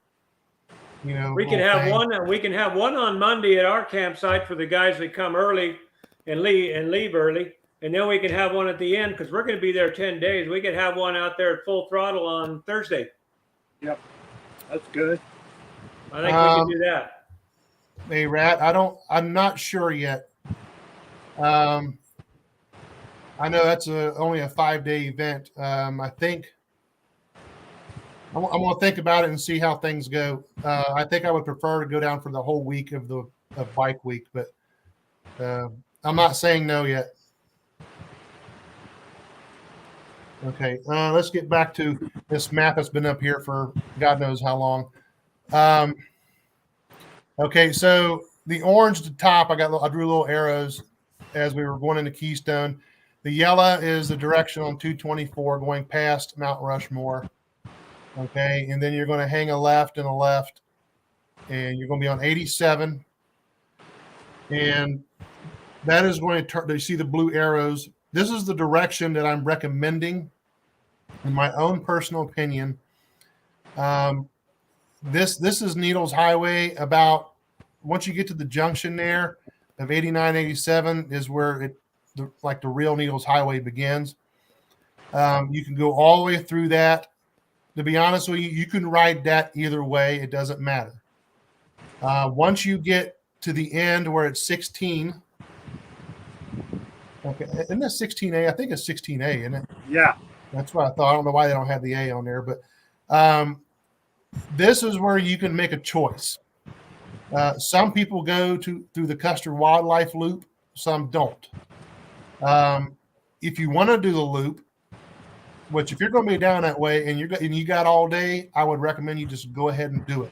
we can have one. We can have one on Monday at our campsite for the guys that come early and leave early. And then we can have one at the end because we're going to be there 10 days. We could have one out there at Full Throttle on Thursday. Yep. That's good. I think we can do that. Hey, Rat, I'm not sure yet. I know that's only a 5-day event. I think I'm going to think about it and see how things go. I think I would prefer to go down for the whole week of bike week, but I'm not saying no yet. Okay, let's get back to this map that's been up here for God knows how long. Okay, so the orange at the top, I drew little arrows as we were going into Keystone. The yellow is the direction on 224 going past Mount Rushmore. Okay, and then you're going to hang a left and a left, and you're going to be on 87. And that is going to turn. You see the blue arrows? This is the direction that I'm recommending, in my own personal opinion. This is Needles Highway. About once you get to the junction there of 89, 87 is where the real Needles Highway begins. You can go all the way through that. To be honest with you, you can ride that either way. It doesn't matter. Once you get to the end where it's 16. Okay, isn't that 16A? I think it's 16A, isn't it? Yeah. That's what I thought. I don't know why they don't have the A on there, but this is where you can make a choice. Some people go through the Custer Wildlife Loop. Some don't. If you want to do the loop, which if you're going to be down that way and you got all day, I would recommend you just go ahead and do it.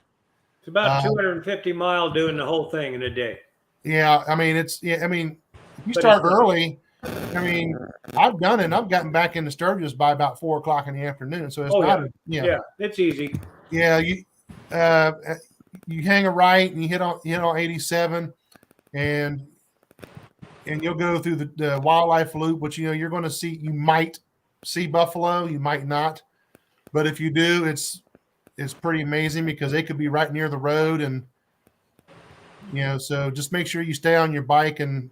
It's about 250 miles doing the whole thing in a day. Yeah, I mean if you start early, I mean I've done it. And I've gotten back into Sturgis by about 4 o'clock in the afternoon, so it's it's easy. Yeah, you hang a right and you hit on 87, and you'll go through the wildlife loop, which you're going to see. You might see buffalo, you might not, but if you do, it's pretty amazing because they could be right near the road, and so just make sure you stay on your bike and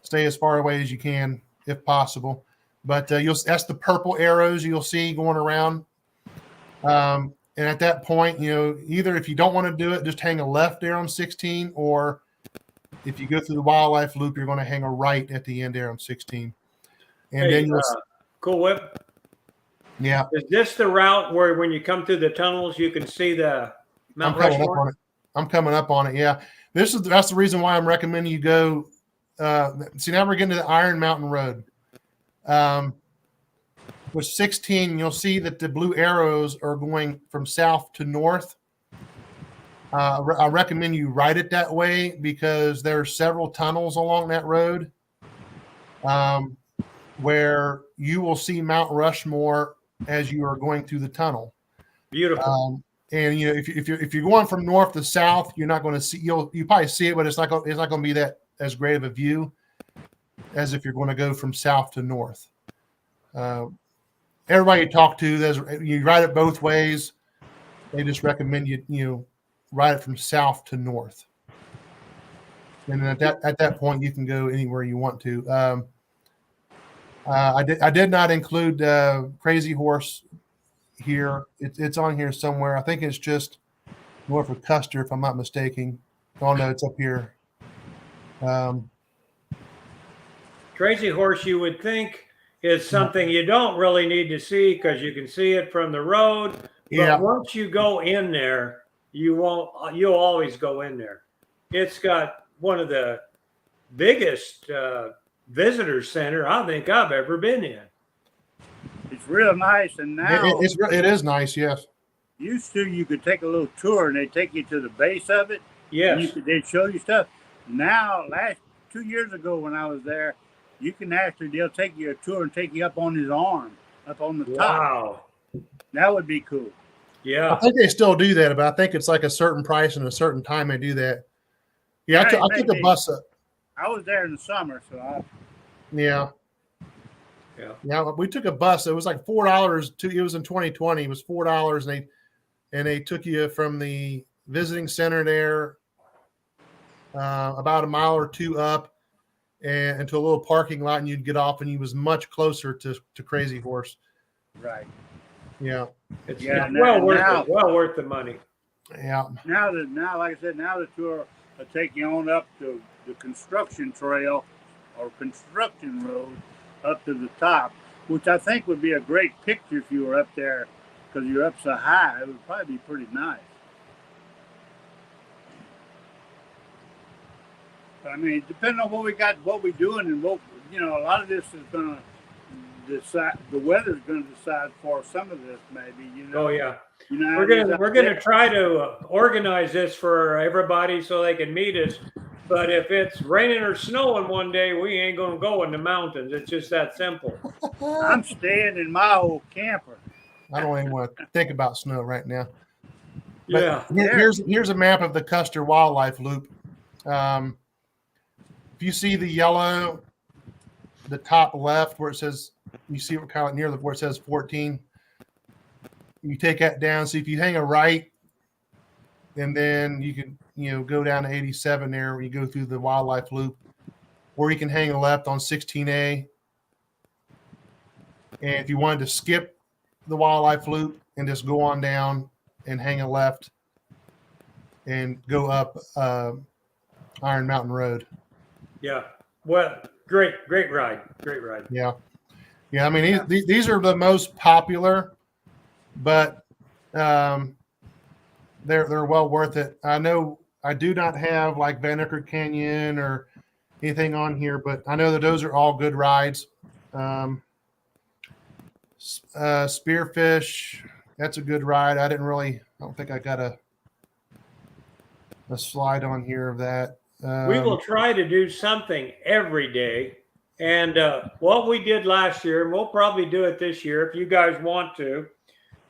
stay as far away as you can if possible. But that's the purple arrows you'll see going around. And at that point, either if you don't want to do it, just hang a left there on 16, or if you go through the wildlife loop, you're going to hang a right at the end there on 16. And then you'll Cool Whip. Yeah. Is this the route where when you come through the tunnels, you can see the Mount Rushmore? I'm coming up on it. Yeah. That's the reason why I'm recommending you go. See, now we're getting to the Iron Mountain Road. With 16, you'll see that the blue arrows are going from south to north. I recommend you ride it that way because there are several tunnels along that road where you will see Mount Rushmore as you are going through the tunnel. Beautiful. And if you're going from north to south, you're not going to see. You probably see it, but it's not going to be that as great of a view as if you're going to go from south to north. Everybody you talk to, you ride it both ways. They just recommend you ride it from south to north, and then at that point you can go anywhere you want to. I did not include Crazy Horse here. It's on here somewhere. I think it's just north of Custer, if I'm not mistaken. Oh no, it's up here. Crazy Horse, you would think, is something you don't really need to see because you can see it from the road. But once you go in there, you'll always go in there. It's got one of the biggest visitor center I think I've ever been in. It's real nice, and now it is nice. Yes. Used to, you could take a little tour, and they take you to the base of it. Yes. They'd show you stuff. Now, 2 years ago when I was there, you can they'll take you a tour and take you up on his arm, up on the top. Wow. That would be cool. Yeah. I think they still do that, but I think it's like a certain price and a certain time they do that. Yeah, I took a bus up. I was there in the summer, so Yeah, we took a bus. It was like $4 it was in 2020. It was $4, and they took you from the visiting center there about a mile or two up and into a little parking lot, and you'd get off, and you was much closer to Crazy Horse. Right. Yeah. It's well worth the money. Yeah. Now, like I said, now the tour will take you on up to the construction trail or construction road up to the top, which I think would be a great picture if you were up there because you're up so high. It would probably be pretty nice. I mean, depending on what we got, what we're doing, and what a lot of this is going to decide. The weather's going to decide for some of this, maybe. Oh yeah. We're gonna try to organize this for everybody so they can meet us. But if it's raining or snowing one day, we ain't gonna go in the mountains. It's just that simple. I'm staying in my old camper. I don't even want to think about snow right now. But yeah. Here's a map of the Custer Wildlife Loop. If you see the yellow, the top left where it says, you see what kind of near where it says 14. You take that down. So if you hang a right, and then you can go down to 87 there where you go through the wildlife loop, or you can hang a left on 16A. And if you wanted to skip the wildlife loop and just go on down and hang a left and go up Iron Mountain Road. Yeah. Well, great ride. Great ride. Yeah. I mean, these are the most popular, but they're well worth it. I know I do not have like Van Eckerd Canyon or anything on here, but I know that those are all good rides. Spearfish, that's a good ride. I don't think I got a slide on here of that. We will try to do something every day. And what we did last year, and we'll probably do it this year if you guys want to,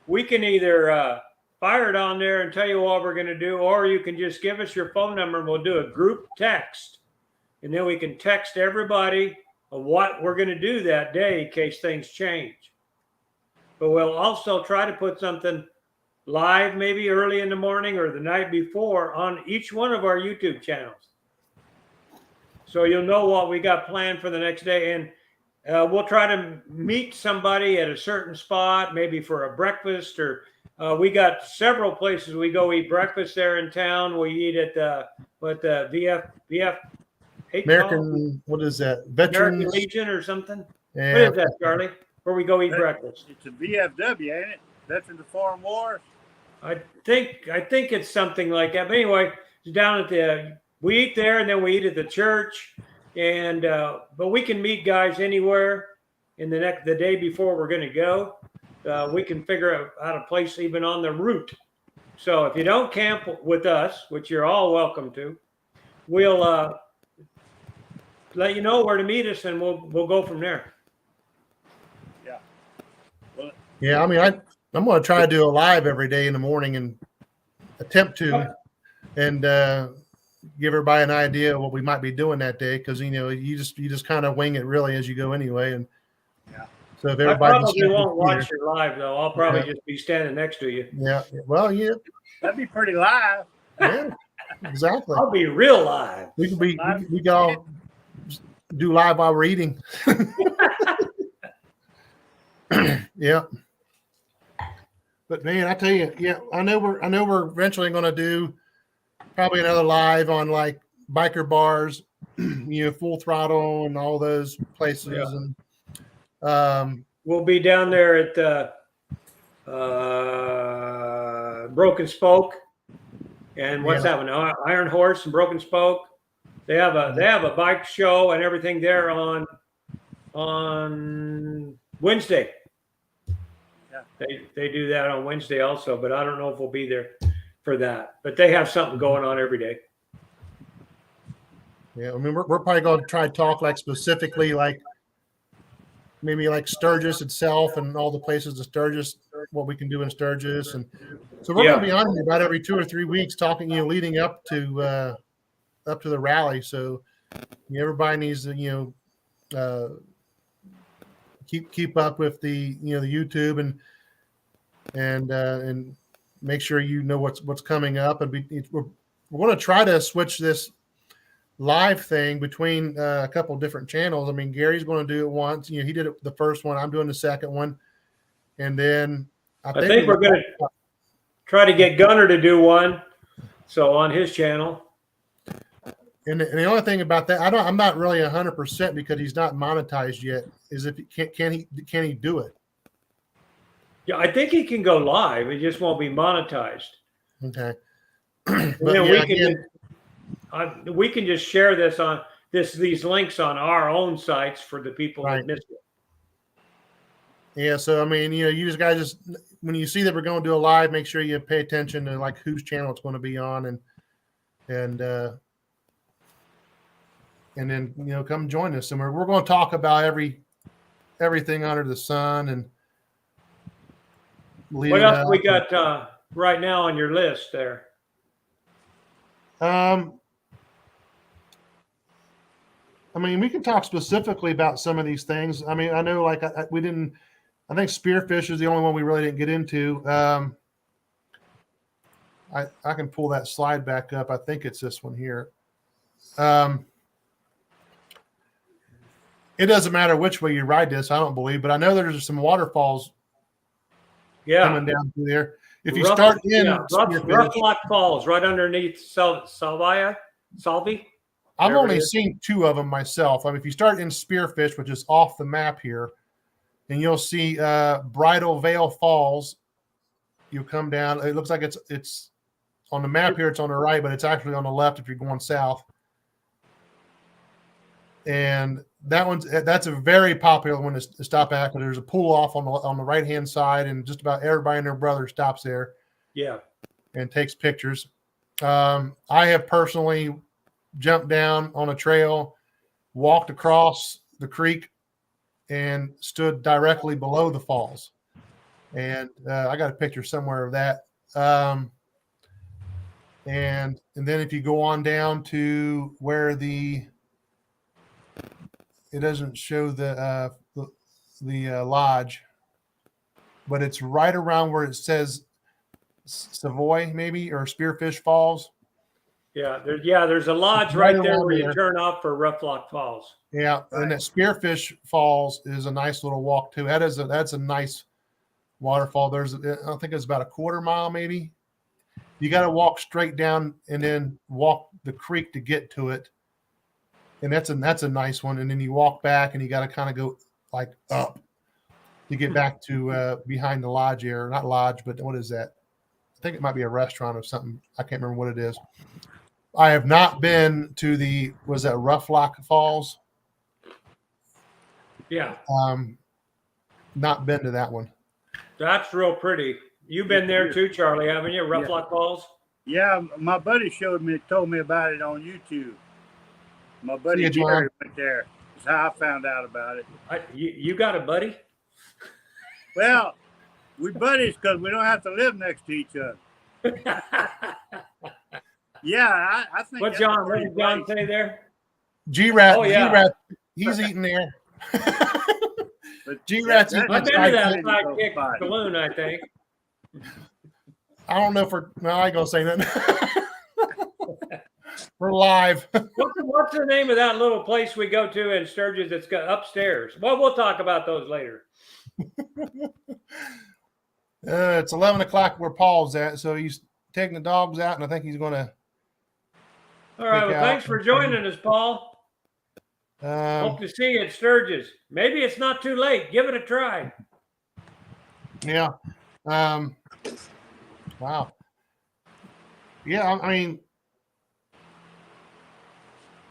we can either fire it on there and tell you what we're going to do, or you can just give us your phone number and we'll do a group text. And then we can text everybody of what we're going to do that day in case things change. But we'll also try to put something live maybe early in the morning or the night before on each one of our YouTube channels. So you'll know what we got planned for the next day. And we'll try to meet somebody at a certain spot, maybe for a breakfast, or we got several places we go eat breakfast there in town. We eat at the VF American, what is that? Veterans American Legion or something? Yeah. What is that, Charlie? Where we go eat breakfast? It's a VFW, ain't it? Veterans of Foreign Wars. I think it's something like that. But anyway, it's down at we eat there and then we eat at the church. And but we can meet guys anywhere in the day before we're going to go. We can figure out a place even on the route. So if you don't camp with us, which you're all welcome to, we'll let you know where to meet us, and we'll go from there. Yeah. Well, yeah, I mean, I'm going to try to do a live every day in the morning and attempt to, and give everybody an idea of what we might be doing that day, because you just kind of wing it really as you go anyway. And yeah. So if everybody, I probably won't watch your live though. I'll probably just be standing next to you. Yeah. Well, yeah. That'd be pretty live. Yeah. Exactly. I'll be real live. We can all do live while we're eating. Yeah. But man, I tell you, yeah, I know we're eventually going to do probably another live on like biker bars, Full Throttle and all those places. Yeah. And we'll be down there at Broken Spoke, and what's that one? Iron Horse and Broken Spoke. They have a bike show and everything there on Wednesday. Yeah. They do that on Wednesday also, but I don't know if we'll be there for that. But they have something going on every day. Yeah, I mean, we're probably going to try to talk like specifically like maybe like Sturgis itself and all the places of Sturgis, what we can do in Sturgis. And so we're going to be on here about every 2 or 3 weeks talking, leading up to the rally. So everybody needs to, keep up with the, the YouTube and make sure what's coming up. And we're going to try to switch this live thing between a couple different channels. I mean, Gary's going to do it once. He did it the first one. I'm doing the second one, and then I think we're going to try to get Gunner to do one. So on his channel. And the only thing about that, I'm not really 100% because he's not monetized yet. Is if can he do it? Yeah, I think he can go live. It just won't be monetized. Okay. And then we can just share this on these links on our own sites for the people that missed it. Yeah, so I mean, you guys when you see that we're going to do a live, make sure you pay attention to like whose channel it's going to be on, and then come join us. And we're going to talk about everything under the sun. And what else we got right now on your list there? I mean, we can talk specifically about some of these things. I mean, I know like I think spearfish is the only one we really didn't get into. I can pull that slide back up. I think it's this one here. It doesn't matter which way you ride this, I don't believe, but I know there's some waterfalls coming down through there. If you start in Rough Lock Falls, right underneath Salvi. I've only seen 2 of them myself. I mean, if you start in Spearfish, which is off the map here, and you'll see Bridal Veil Falls. You come down. It looks like it's on the map here, it's on the right, but it's actually on the left if you're going south. And that's a very popular one to stop at. There's a pull off on the right hand side, and just about everybody and their brother stops there. Yeah, and takes pictures. I have personally jumped down on a trail, walked across the creek, and stood directly below the falls. And I got a picture somewhere of that. And then if you go on down to where it doesn't show the lodge, but it's right around where it says Savoy maybe, or Spearfish Falls. Yeah, there's a lodge right there where you turn off for Rough Lock Falls. Yeah, right. And that Spearfish Falls is a nice little walk too. That's a nice waterfall. I think it's about a quarter mile maybe. You got to walk straight down and then walk the creek to get to it. And that's a nice one. And then you walk back and you got to kind of go like up to get back to behind the lodge area. Not lodge, but what is that? I think it might be a restaurant or something. I can't remember what it is. I have not been to was that Rough Lock Falls? Yeah. Not been to that one. That's real pretty. You've been there too, Charlie, haven't you? Rough Lock Falls? Yeah, my buddy told me about it on YouTube. My buddy Jerry went there. That's how I found out about it. You got a buddy? Well, we buddies because we don't have to live next to each other. Yeah, I think. What did John say there? G-Rat. Oh, yeah. G-Rat, he's eating there. G-Rat's eating. I've been to that sidekick Saloon, I think. I don't know if I ain't gonna say nothing. We're live. What's the name of that little place we go to in Sturgis that's got upstairs? Well, we'll talk about those later. It's 11 o'clock where Paul's at, so he's taking the dogs out, and I think he's going to. All right. Well, thanks for joining us, Paul. Hope to see you at Sturgis. Maybe it's not too late. Give it a try. Yeah. Wow. Yeah, I mean,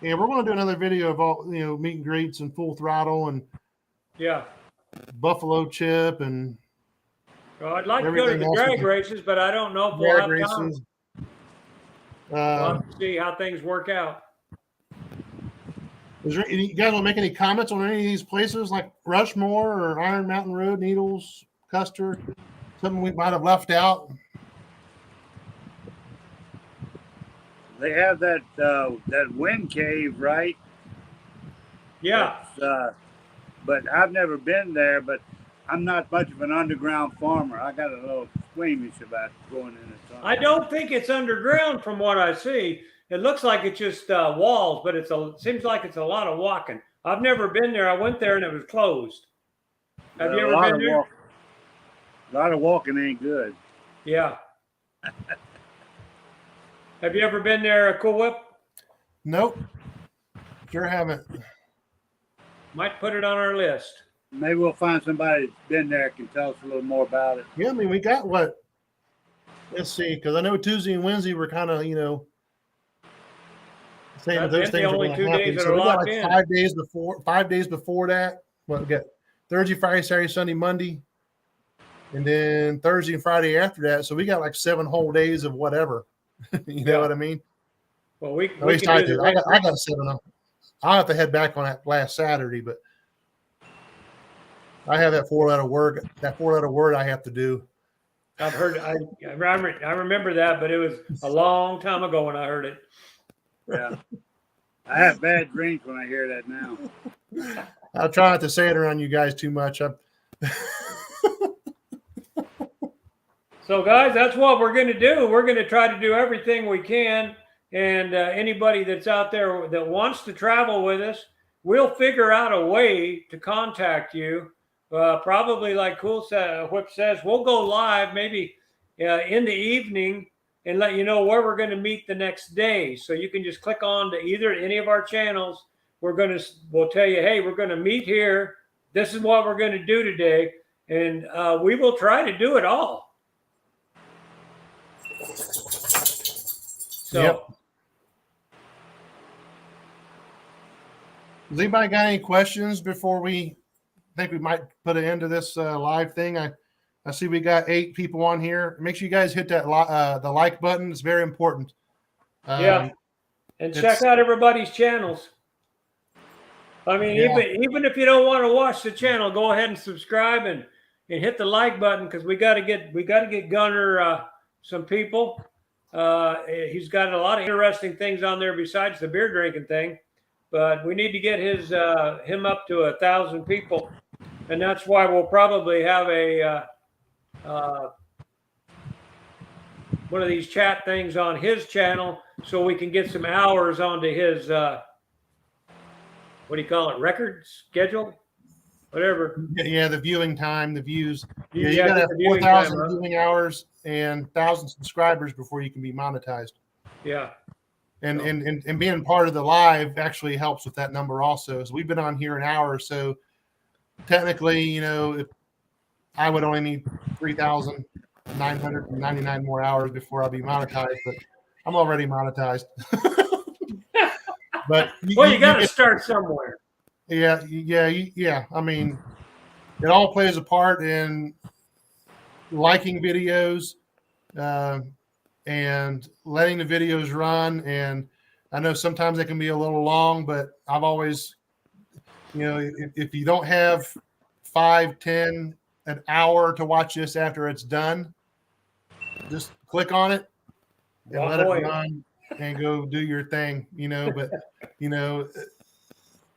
yeah, we're going to do another video of all meet and greets and Full Throttle and Buffalo Chip and. Well, I'd like to go to the drag races, but I don't know if we'll have time. We'll have to see how things work out. You guys want to make any comments on any of these places like Rushmore or Iron Mountain Road, Needles, Custer? Something we might have left out? They have that wind cave, right? Yeah. But I've never been there, but I'm not much of an underground farmer. I got a little squeamish about going in the sun. I don't think it's underground from what I see. It looks like it's just walls, but it seems like it's a lot of walking. I've never been there. I went there and it was closed. Have you ever been there? A lot of walking ain't good. Yeah. Have you ever been there, Cool Whip? Nope. Sure haven't. Might put it on our list. Maybe we'll find somebody that's been there can tell us a little more about it. Yeah, I mean, we got what? Let's see, because I know Tuesday and Wednesday were kind of, saying that those things are going to happen. So we got like 5 days before that. Well, we got Thursday, Friday, Saturday, Sunday, Monday, and then Thursday and Friday after that. So we got like 7 whole days of whatever. You know what I mean? Well, we I got 7. I'll have to head back on that last Saturday, but I have that 4-letter word. That 4-letter word I have to do. I've heard. I remember that, but it was a long time ago when I heard it. Yeah, I have bad dreams when I hear that now. I'll try not to say it around you guys too much. So, guys, that's what we're going to do. We're going to try to do everything we can. And anybody that's out there that wants to travel with us, we'll figure out a way to contact you. Probably like Cool Whip says, we'll go live maybe in the evening and let you know where we're going to meet the next day. So you can just click on to any of our channels. We'll tell you, hey, we're going to meet here. This is what we're going to do today. And we will try to do it all. So. Yep. Has anybody got any questions before we think we might put an end to this live thing? I see we got 8 people on here. Make sure you guys hit that the like button. It's very important. Yeah, and check out everybody's channels. I mean, even if you don't want to watch the channel, go ahead and subscribe and hit the like button, because we got to get Gunner some people. He's got a lot of interesting things on there besides the beer drinking thing, but we need to get him up to 1,000 people, and that's why we'll probably have a one of these chat things on his channel, so we can get some hours onto his what do you call it, record schedule, whatever. Yeah, the viewing time, the views. You You got to have 4,000 time, viewing hours and 1,000 subscribers before you can be monetized. Yeah. And being part of the live actually helps with that number also. So we've been on here an hour, so technically, if I would only need 3,999 more hours before I'll be monetized, but I'm already monetized. But you got to start somewhere. Yeah. I mean, it all plays a part in liking videos and letting the videos run. And I know sometimes they can be a little long, but I've always, if you don't have 5, 10, an hour to watch this after it's done, just click on it and let it run and go do your thing,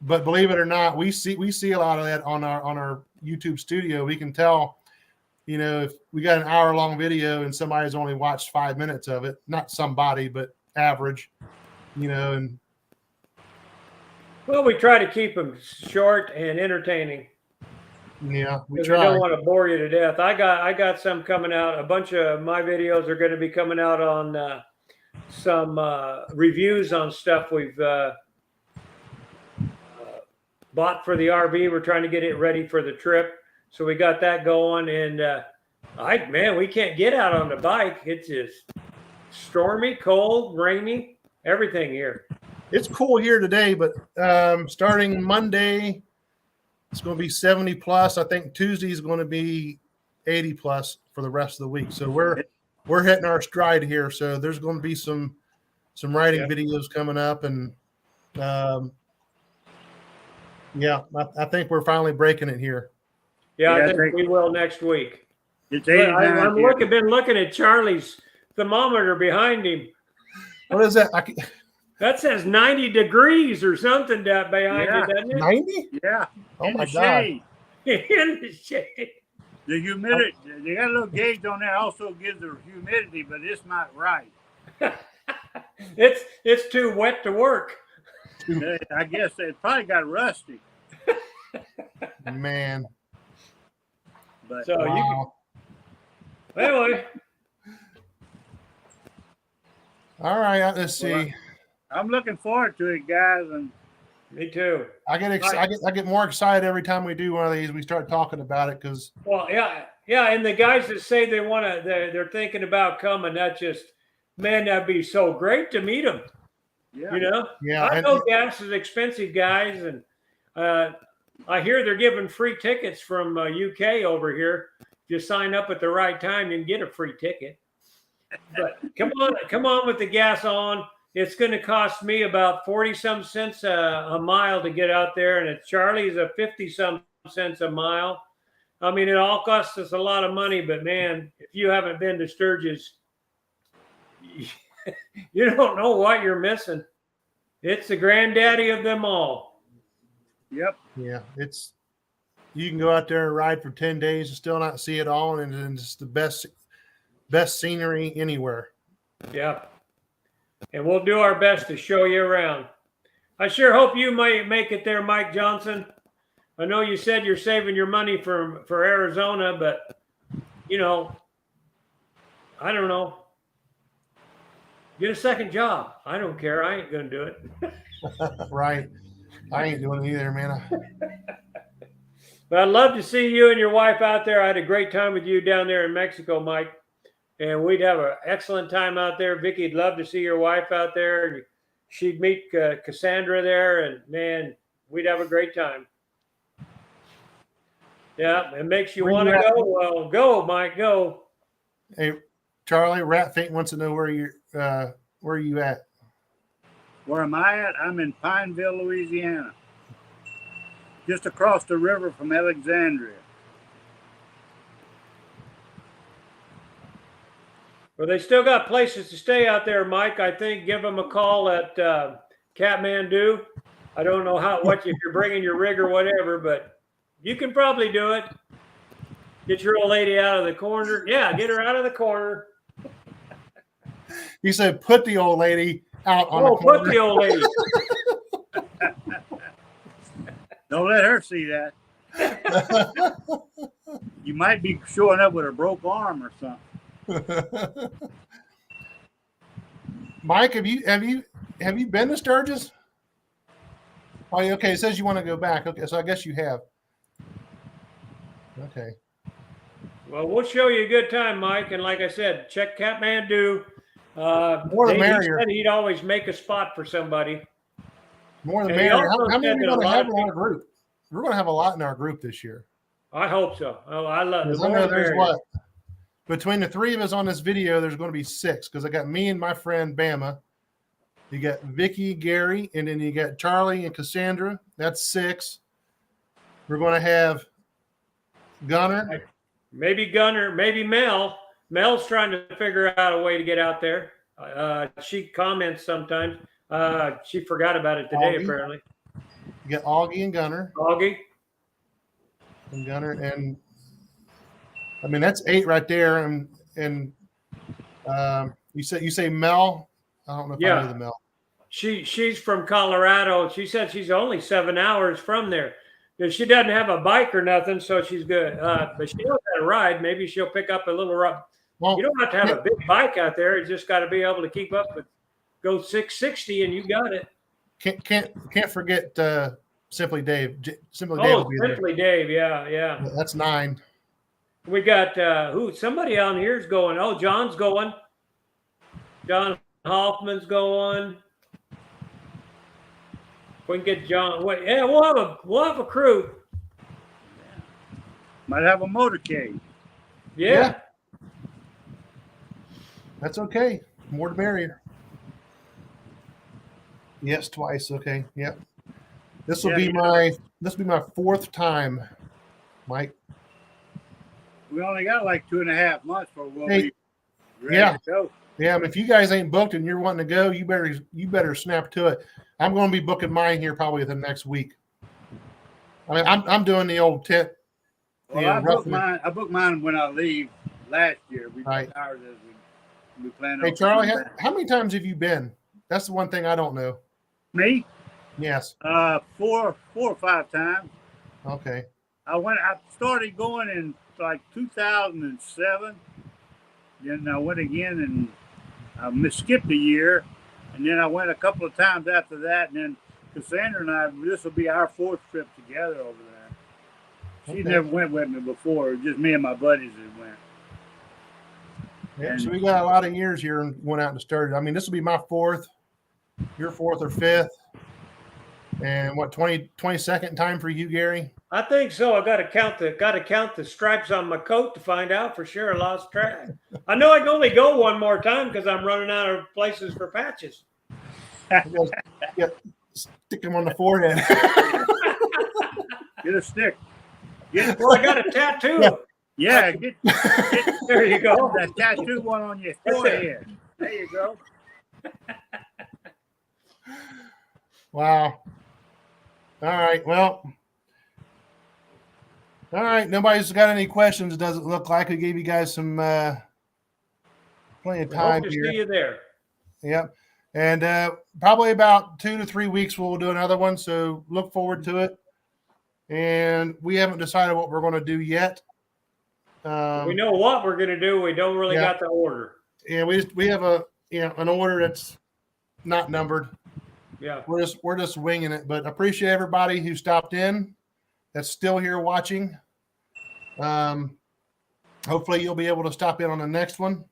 but believe it or not, we see a lot of that on our YouTube studio. We can tell, if we got an hour-long video and somebody's only watched 5 minutes of it, not somebody, but average, and well, we try to keep them short and entertaining. Yeah, we try. We don't want to bore you to death. I got some coming out. A bunch of my videos are going to be coming out on some reviews on stuff we've bought for the RV. We're trying to get it ready for the trip, so we got that going. And we can't get out on the bike. It's just stormy, cold, rainy, everything here. It's cool here today, but starting Monday, it's going to be 70 plus. I think Tuesday is going to be 80 plus for the rest of the week. So we're hitting our stride here. So there's going to be some riding videos coming up, and I think we're finally breaking it here. Yeah, I think we will next week. It's 89. I've been looking at Charlie's thermometer behind him. What is that? That says 90 degrees or something behind it, doesn't it? 90? Yeah. Oh, my God. In the shade. The humidity, they got a little gauge on there, also gives the humidity, but it's not right. It's too wet to work. I guess it probably got rusty. Man. But so anyway. All right, let's see. I'm looking forward to it, guys, and me too. I get more excited every time we do one of these. We start talking about it because. Well, yeah, and the guys that say they're thinking about coming. That just, man, that'd be so great to meet them. Yeah. Yeah. I know gas is expensive, guys, and I hear they're giving free tickets from UK over here. If you sign up at the right time, you can get a free ticket. But come on with the gas on. It's going to cost me about 40-some cents a mile to get out there, and at Charlie's a 50-some cents a mile. I mean, it all costs us a lot of money, but man, if you haven't been to Sturgis, you don't know what you're missing. It's the granddaddy of them all. Yep. Yeah, you can go out there and ride for 10 days and still not see it all, and it's the best scenery anywhere. Yeah. And we'll do our best to show you around. I sure hope you might make it there, Mike Johnson. I know you said you're saving your money for Arizona, but, I don't know. Get a second job. I don't care. I ain't going to do it. Right. I ain't doing it either, man. But I'd love to see you and your wife out there. I had a great time with you down there in Mexico, Mike. and we'd have an excellent time out there. Vicky'd love to see your wife out there, and she'd meet Cassandra there, and man, we'd have a great time. Yeah, it makes you want to go. Well, go, Mike, go. Hey, Charlie, RAThbun wants to know where you at. Where am I at? I'm in Pineville, Louisiana, just across the river from Alexandria. Well, they still got places to stay out there, Mike. I think give them a call at Kathmandu. I don't know if you're bringing your rig or whatever, but you can probably do it. Get your old lady out of the corner. Yeah, get her out of the corner. He said, "Put the old lady out on the corner." Put the old lady. Don't let her see that. You might be showing up with a broke arm or something. Mike, have you been to Sturgis? Oh, okay. It says you want to go back. Okay, so I guess you have. Okay. Well, we'll show you a good time, Mike. And like I said, check Kathmandu. More the merrier. He said he'd always make a spot for somebody. More the merrier. How many are we going to have in our group? We're going to have a lot in our group this year. I hope so. Oh, I love it. I know there's what? Between the three of us on this video, there's going to be 6 because I got me and my friend Bama. You got Vicky, Gary, and then you got Charlie and Cassandra. That's 6. We're going to have Gunner. Maybe Mel. Mel's trying to figure out a way to get out there. She comments sometimes. She forgot about it today, apparently. You got Augie and Gunner. Augie. And Gunner. And, I mean, that's 8 right there. And you say Mel. I don't know if I know the Mel. She's from Colorado. She said she's only 7 hours from there. She doesn't have a bike or nothing, so she's good. But she knows how to ride. Maybe she'll pick up a little rough. Well, you don't have to have a big bike out there. You just got to be able to keep up with go 660, and you got it. Can't forget Simply Dave. Simply Dave, yeah. That's 9. We got somebody on here's going. Oh, John's going. John Hoffman's going. We can get John. Yeah, we'll have a crew. Might have a motorcade. Yeah. That's okay. More the merrier. Yes, twice. Okay. Yep. This will be my 4th time, Mike. We only got like 2.5 months for we'll be ready to go. Yeah, if you guys ain't booked and you're wanting to go, you better snap to it. I'm going to be booking mine here probably the next week. I mean, I'm doing the old tent. Well, I booked mine when I leave last year. We planned on. Hey, Charlie, how many times have you been? That's the one thing I don't know. Me? Yes. 4 or 5 times. Okay. I started going in like 2007. Then I went again and I skipped a year. And then I went a couple of times after that. And then Cassandra and I, this will be our 4th trip together over there. She never went with me before. It was just me and my buddies that went. Yeah, so we got a lot of years here and went out and started. I mean, this will be my 4th, your 4th or 5th. And what, 22nd time for you, Gary? I think so. I got to count the stripes on my coat to find out for sure. I lost track. I know I can only go one more time because I'm running out of places for patches. Stick them on the forehead. Get a stick. Well, I got a tattoo. Yeah, get there you go. That tattoo one on your forehead. There you go. Wow. All right. Well. All right. Nobody's got any questions. It doesn't look like. We gave you guys some plenty of time here. See you there. Yep. And probably about 2 to 3 weeks, we'll do another one. So look forward to it. And we haven't decided what we're going to do yet. We know what we're going to do. We don't really got the order. Yeah, we have an order that's not numbered. Yeah, we're just winging it. But appreciate everybody who stopped in. That's still here watching. Hopefully you'll be able to stop in on the next one.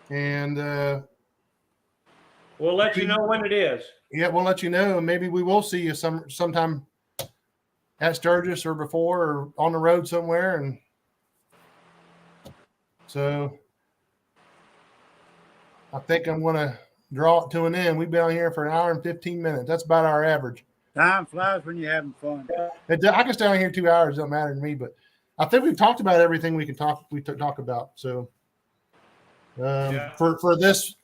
And we'll let you know when it is. Yeah, we'll let you know. Maybe we will see you sometime at Sturgis or before or on the road somewhere. And so I think I'm going to draw it to an end. We've been on here for 1 hour and 15 minutes. That's about our average. Time flies when you're having fun. I can stay on here 2 hours. It doesn't matter to me, but I think we've talked about everything we can talk about. So for this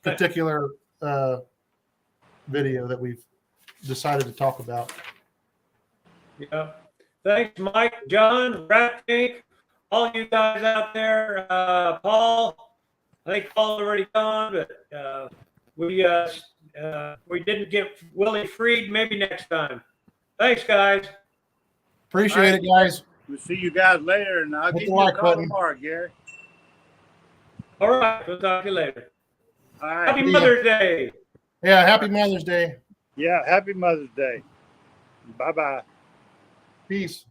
particular video that we've decided to talk about. Yeah. Thanks, Mike, John, Rat Pink, all you guys out there. Paul, I think Paul's already gone, but we didn't get Willie freed. Maybe next time. Thanks, guys. Appreciate it, guys. We'll see you guys later, and I'll give you a call tomorrow, Gary. All right. We'll talk to you later. All right. Happy Mother's Day. Yeah, happy Mother's Day. Yeah, happy Mother's Day. Bye-bye. Peace.